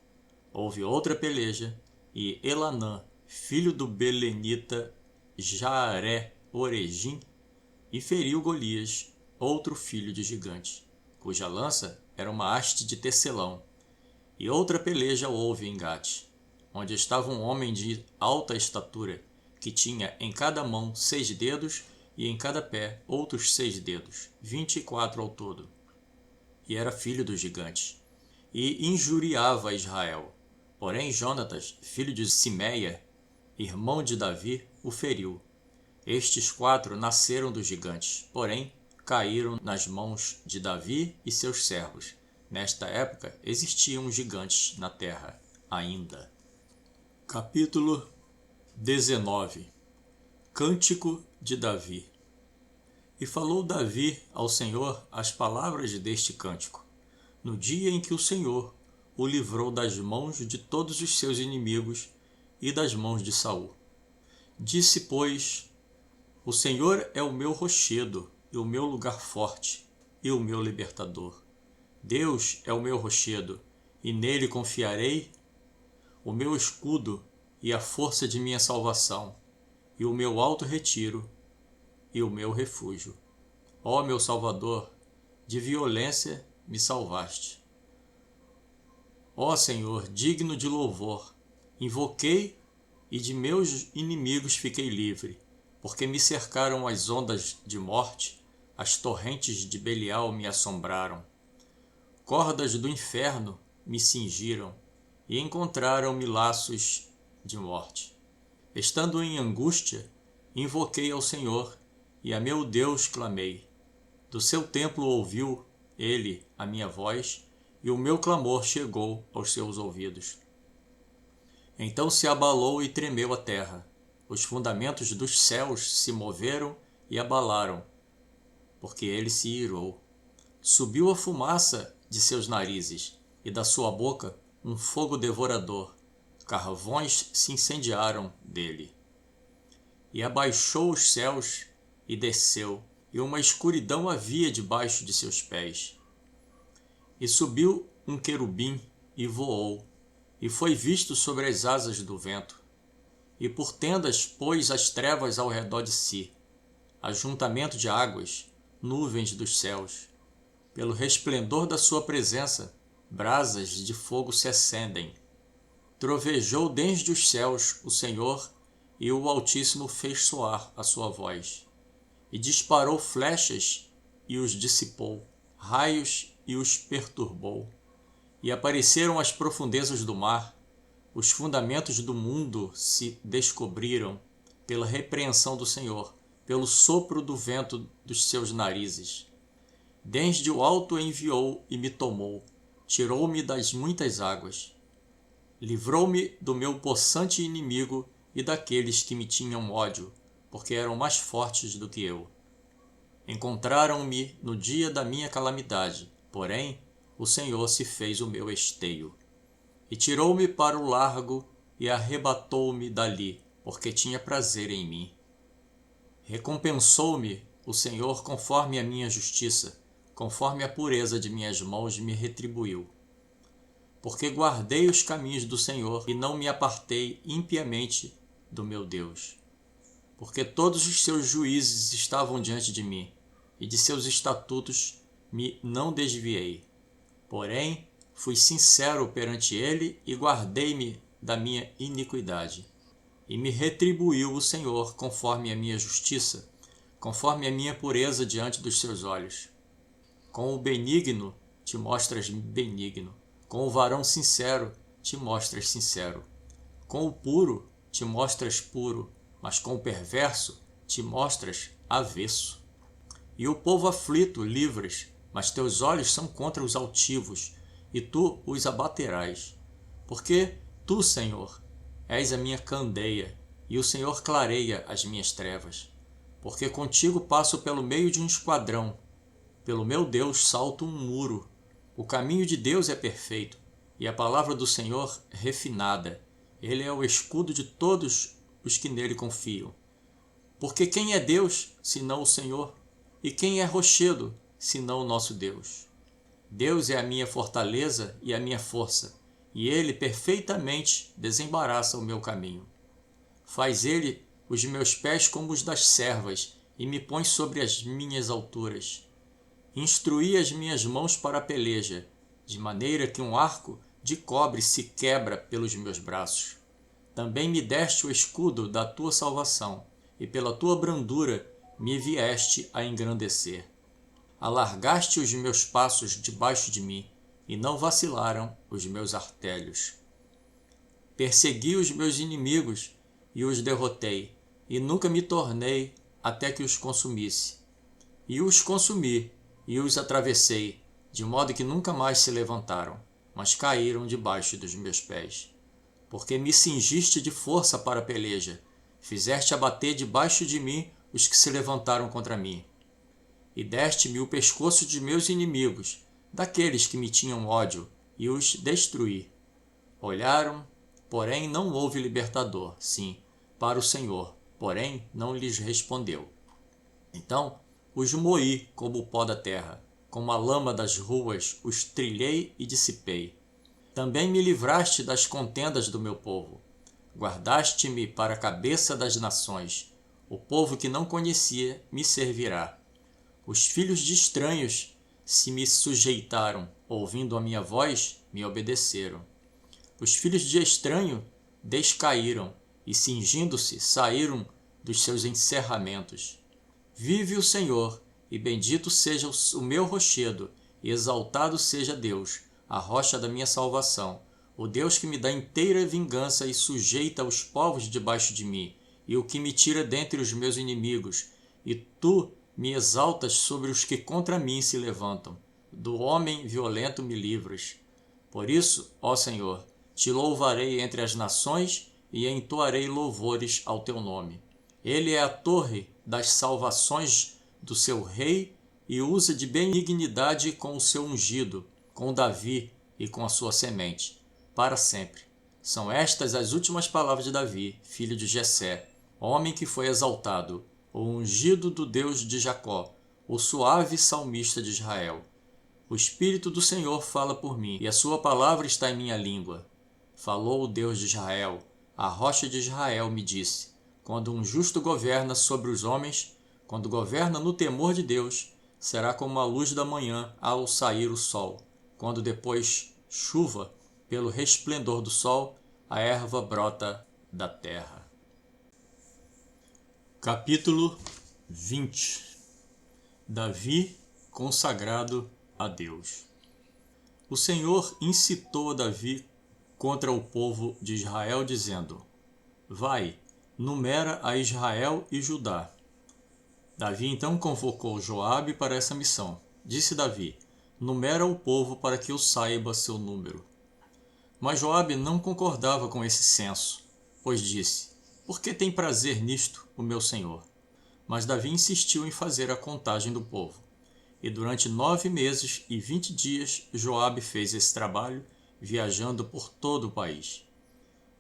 Houve outra peleja, e Elanã, filho do belenita Jaare-Oregim, e feriu Golias, outro filho de gigante, cuja lança era uma haste de tecelão. E outra peleja houve em Gate, onde estava um homem de alta estatura, que tinha em cada mão 6 dedos e em cada pé outros 6 dedos, 24 ao todo. E era filho dos gigantes, e injuriava Israel. Porém Jonatas, filho de Simeia, irmão de Davi, o feriu. Estes 4 nasceram dos gigantes, porém caíram nas mãos de Davi e seus servos. Nesta época existiam gigantes na terra ainda. Capítulo 19. Cântico de Davi. E falou Davi ao Senhor as palavras deste cântico, no dia em que o Senhor o livrou das mãos de todos os seus inimigos e das mãos de Saul. Disse, pois: O Senhor é o meu rochedo e o meu lugar forte e o meu libertador. Deus é o meu rochedo, e nele confiarei, o meu escudo e a força de minha salvação, e o meu alto retiro e o meu refúgio. Ó meu Salvador, de violência me salvaste. Ó Senhor, digno de louvor, invoquei e de meus inimigos fiquei livre, porque me cercaram as ondas de morte, as torrentes de Belial me assombraram. Cordas do inferno me cingiram e encontraram-me laços de morte. Estando em angústia, invoquei ao Senhor e a meu Deus clamei. Do seu templo ouviu ele a minha voz e o meu clamor chegou aos seus ouvidos. Então se abalou e tremeu a terra. Os fundamentos dos céus se moveram e abalaram, porque ele se irou. Subiu a fumaça de seus narizes, e da sua boca um fogo devorador. Carvões se incendiaram dele. E abaixou os céus e desceu, e uma escuridão havia debaixo de seus pés. E subiu um querubim e voou, e foi visto sobre as asas do vento. E por tendas pôs as trevas ao redor de si, ajuntamento de águas, nuvens dos céus. Pelo resplendor da sua presença, brasas de fogo se acendem. Trovejou desde os céus o Senhor, e o Altíssimo fez soar a sua voz. E disparou flechas e os dissipou, raios e os perturbou. E apareceram as profundezas do mar, os fundamentos do mundo se descobriram pela repreensão do Senhor, pelo sopro do vento dos seus narizes. Desde o alto enviou e me tomou, tirou-me das muitas águas. Livrou-me do meu possante inimigo e daqueles que me tinham ódio, porque eram mais fortes do que eu. Encontraram-me no dia da minha calamidade, porém o Senhor se fez o meu esteio. E tirou-me para o largo e arrebatou-me dali, porque tinha prazer em mim. Recompensou-me o Senhor conforme a minha justiça, conforme a pureza de minhas mãos me retribuiu. Porque guardei os caminhos do Senhor e não me apartei impiamente do meu Deus. Porque todos os seus juízes estavam diante de mim, e de seus estatutos me não desviei. Porém, fui sincero perante ele e guardei-me da minha iniquidade. E me retribuiu o Senhor conforme a minha justiça, conforme a minha pureza diante dos seus olhos. Com o benigno te mostras benigno, com o varão sincero te mostras sincero. Com o puro te mostras puro, mas com o perverso te mostras avesso. E o povo aflito livras, mas teus olhos são contra os altivos, e tu os abaterás. Porque tu, Senhor, és a minha candeia, e o Senhor clareia as minhas trevas. Porque contigo passo pelo meio de um esquadrão, pelo meu Deus salto um muro. O caminho de Deus é perfeito, e a palavra do Senhor refinada. Ele é o escudo de todos os que nele confiam. Porque quem é Deus, senão o Senhor? E quem é rochedo, senão o nosso Deus? Deus é a minha fortaleza e a minha força, e ele perfeitamente desembaraça o meu caminho. Faz ele os meus pés como os das servas, e me põe sobre as minhas alturas. Instruí as minhas mãos para a peleja, de maneira que um arco de cobre se quebra pelos meus braços. Também me deste o escudo da tua salvação, e pela tua brandura me vieste a engrandecer. Alargaste os meus passos debaixo de mim, e não vacilaram os meus artelhos. Persegui os meus inimigos e os derrotei, e nunca me tornei até que os consumisse. E os consumi, e os atravessei, de modo que nunca mais se levantaram, mas caíram debaixo dos meus pés. Porque me cingiste de força para a peleja, fizeste abater debaixo de mim os que se levantaram contra mim. E deste-me o pescoço de meus inimigos, daqueles que me tinham ódio, e os destruí. Olharam, porém não houve libertador, sim, para o Senhor, porém não lhes respondeu. Então os moí como o pó da terra, como a lama das ruas os trilhei e dissipei. Também me livraste das contendas do meu povo. Guardaste-me para a cabeça das nações. O povo que não conhecia me servirá. Os filhos de estranhos se me sujeitaram, ouvindo a minha voz, me obedeceram. Os filhos de estranho descaíram e, cingindo-se, saíram dos seus encerramentos. Vive o Senhor, e bendito seja o meu rochedo, e exaltado seja Deus, a rocha da minha salvação, o Deus que me dá inteira vingança e sujeita os povos debaixo de mim, e o que me tira dentre os meus inimigos, e tu me exaltas sobre os que contra mim se levantam. Do homem violento me livras. Por isso, ó Senhor, te louvarei entre as nações e entoarei louvores ao teu nome. Ele é a torre das salvações do seu rei e usa de benignidade com o seu ungido, com Davi e com a sua semente, para sempre. São estas as últimas palavras de Davi, filho de Jessé, homem que foi exaltado, o ungido do Deus de Jacó, o suave salmista de Israel. O Espírito do Senhor fala por mim, e a sua palavra está em minha língua. Falou o Deus de Israel, a rocha de Israel me disse: quando um justo governa sobre os homens, quando governa no temor de Deus, será como a luz da manhã ao sair o sol. Quando depois chuva, pelo resplendor do sol, a erva brota da terra. Capítulo 20. Davi consagrado a Deus. O Senhor incitou a Davi contra o povo de Israel, dizendo: vai, numera a Israel e Judá. Davi então convocou Joabe para essa missão. Disse Davi: numera o povo para que eu saiba seu número. Mas Joabe não concordava com esse senso, pois disse: Por que tem prazer nisto o meu senhor? Mas Davi insistiu em fazer a contagem do povo. E durante 9 meses e 20 dias Joabe fez esse trabalho, viajando por todo o país.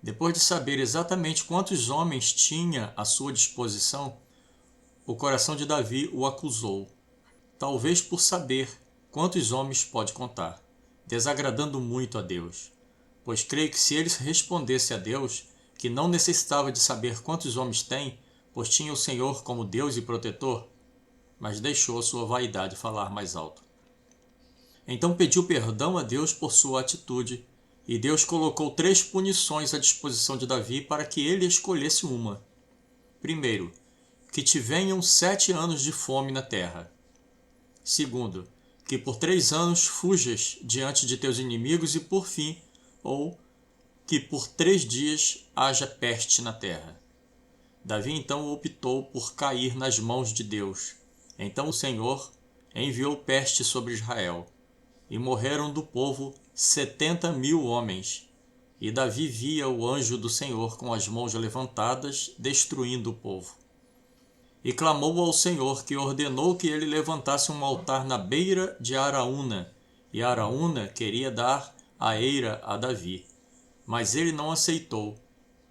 Depois de saber exatamente quantos homens tinha à sua disposição, o coração de Davi o acusou, talvez por saber quantos homens pode contar, desagradando muito a Deus. Pois creio que se ele respondesse a Deus que não necessitava de saber quantos homens tem, pois tinha o Senhor como Deus e protetor, mas deixou sua vaidade falar mais alto. Então pediu perdão a Deus por sua atitude, e Deus colocou 3 punições à disposição de Davi para que ele escolhesse uma. Primeiro, que te venham 7 anos de fome na terra. Segundo, que por 3 anos fujas diante de teus inimigos e por fim, ou que por 3 dias haja peste na terra. Davi então optou por cair nas mãos de Deus. Então o Senhor enviou peste sobre Israel, e morreram do povo 70.000 homens. E Davi via o anjo do Senhor com as mãos levantadas, destruindo o povo. E clamou ao Senhor, que ordenou que ele levantasse um altar na beira de Araúna, e Araúna queria dar a eira a Davi. Mas ele não aceitou,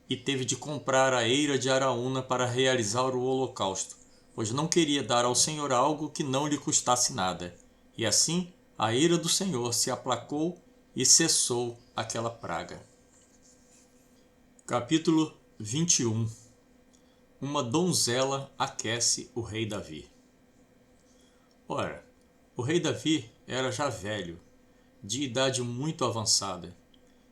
e teve de comprar a eira de Araúna para realizar o holocausto, pois não queria dar ao Senhor algo que não lhe custasse nada. E assim a ira do Senhor se aplacou e cessou aquela praga. Capítulo 21. Uma donzela aquece o rei Davi. Ora, o rei Davi era já velho, de idade muito avançada,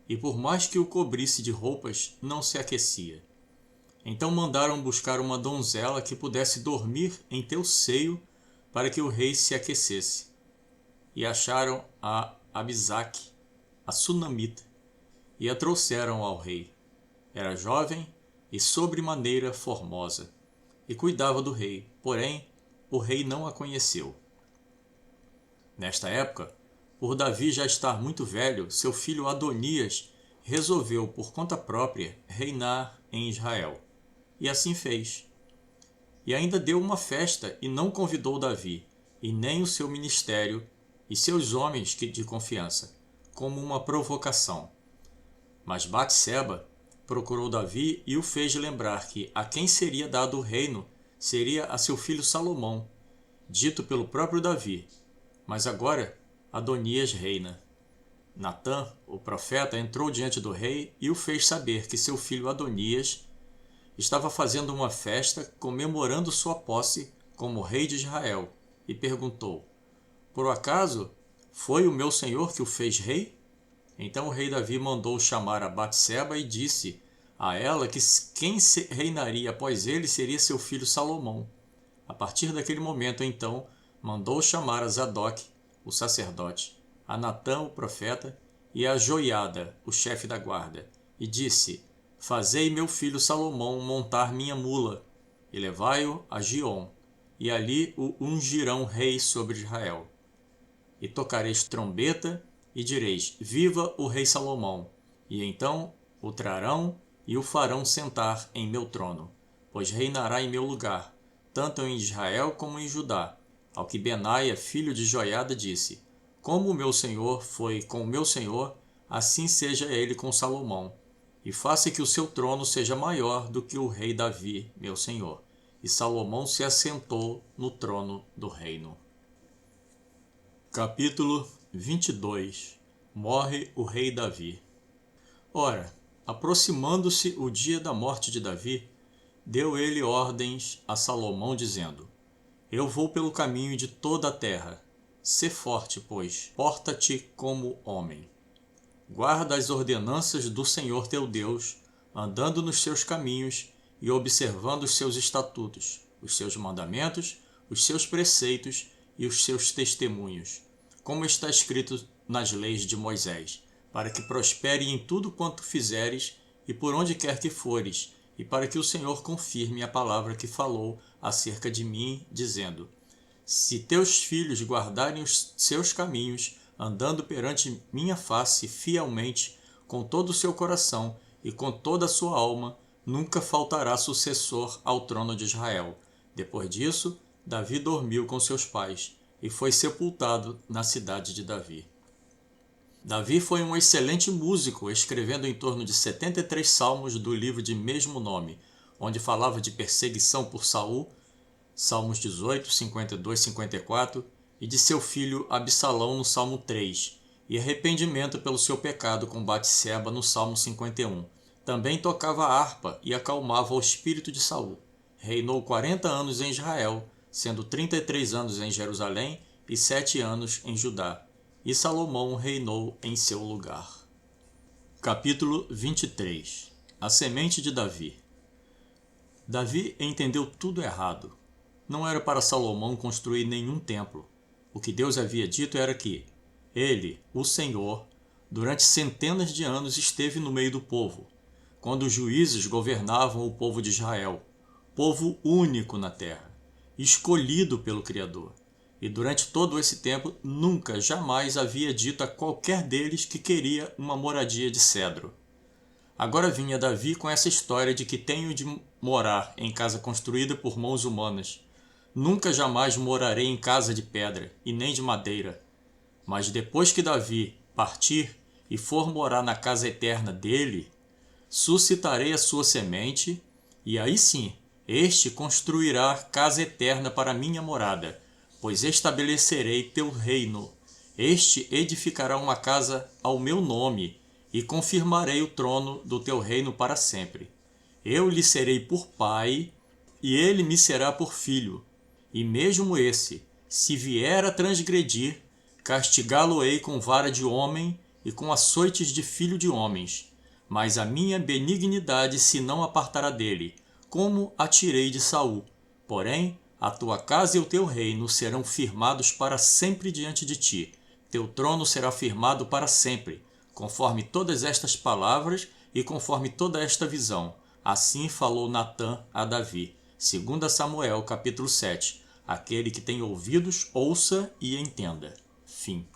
e por mais que o cobrisse de roupas, não se aquecia. Então mandaram buscar uma donzela que pudesse dormir em teu seio para que o rei se aquecesse. E acharam a Abisaque, a sunamita, e a trouxeram ao rei. Era jovem e sobremaneira formosa, e cuidava do rei, porém o rei não a conheceu. Nesta época, por Davi já estar muito velho, seu filho Adonias resolveu por conta própria reinar em Israel. E assim fez. E ainda deu uma festa e não convidou Davi, e nem o seu ministério e seus homens de confiança, como uma provocação. Mas Batseba procurou Davi e o fez lembrar que a quem seria dado o reino seria a seu filho Salomão, dito pelo próprio Davi. Mas agora Adonias reina. Natã, o profeta, entrou diante do rei e o fez saber que seu filho Adonias estava fazendo uma festa comemorando sua posse como rei de Israel, e perguntou: Por acaso foi o meu senhor que o fez rei? Então o rei Davi mandou chamar a Batseba e disse a ela que quem reinaria após ele seria seu filho Salomão. A partir daquele momento, então, mandou chamar a Zadok, o sacerdote, a Natã, o profeta, e a Joiada, o chefe da guarda, e disse: Fazei meu filho Salomão montar minha mula, e levai-o a Giom, e ali o ungirão rei sobre Israel. E tocareis trombeta, e direis: Viva o rei Salomão! E então o trarão e o farão sentar em meu trono, pois reinará em meu lugar, tanto em Israel como em Judá. Ao que Benaia, filho de Joiada, disse: Como o meu senhor foi com o meu senhor, assim seja ele com Salomão, e faça que o seu trono seja maior do que o rei Davi, meu senhor. E Salomão se assentou no trono do reino. Capítulo 22. Morre o rei Davi. Ora, aproximando-se o dia da morte de Davi, deu ele ordens a Salomão, dizendo: Eu vou pelo caminho de toda a terra. Sê forte, pois, porta-te como homem. Guarda as ordenanças do Senhor teu Deus, andando nos seus caminhos e observando os seus estatutos, os seus mandamentos, os seus preceitos e os seus testemunhos, como está escrito nas leis de Moisés, para que prospere em tudo quanto fizeres e por onde quer que fores, e para que o Senhor confirme a palavra que falou acerca de mim, dizendo: Se teus filhos guardarem os seus caminhos, andando perante minha face fielmente, com todo o seu coração e com toda a sua alma, nunca faltará sucessor ao trono de Israel. Depois disso, Davi dormiu com seus pais e foi sepultado na cidade de Davi. Davi foi um excelente músico, escrevendo em torno de 73 salmos do livro de mesmo nome, onde falava de perseguição por Saul, Salmos 18, 52, 54, e de seu filho Absalão no Salmo 3, e arrependimento pelo seu pecado com Batseba no Salmo 51. Também tocava harpa e acalmava o espírito de Saul. Reinou 40 anos em Israel, sendo 33 anos em Jerusalém e 7 anos em Judá. E Salomão reinou em seu lugar. Capítulo 23. A semente de Davi. Davi entendeu tudo errado. Não era para Salomão construir nenhum templo. O que Deus havia dito era que ele, o Senhor, durante centenas de anos esteve no meio do povo, quando os juízes governavam o povo de Israel, povo único na terra, escolhido pelo Criador. E durante todo esse tempo nunca, jamais havia dito a qualquer deles que queria uma moradia de cedro. Agora vinha Davi com essa história de que tenho de morar em casa construída por mãos humanas. Nunca jamais morarei em casa de pedra e nem de madeira. Mas depois que Davi partir e for morar na casa eterna dele, suscitarei a sua semente, e aí sim, este construirá casa eterna para minha morada, pois estabelecerei teu reino. Este edificará uma casa ao meu nome, e confirmarei o trono do teu reino para sempre. Eu lhe serei por pai, e ele me será por filho. E mesmo esse, se vier a transgredir, castigá-lo-ei com vara de homem e com açoites de filho de homens. Mas a minha benignidade se não apartará dele, como a tirei de Saul. Porém, a tua casa e o teu reino serão firmados para sempre diante de ti. Teu trono será firmado para sempre, conforme todas estas palavras e conforme toda esta visão. Assim falou Natã a Davi. 2 Samuel, capítulo 7. Aquele que tem ouvidos, ouça e entenda. Fim.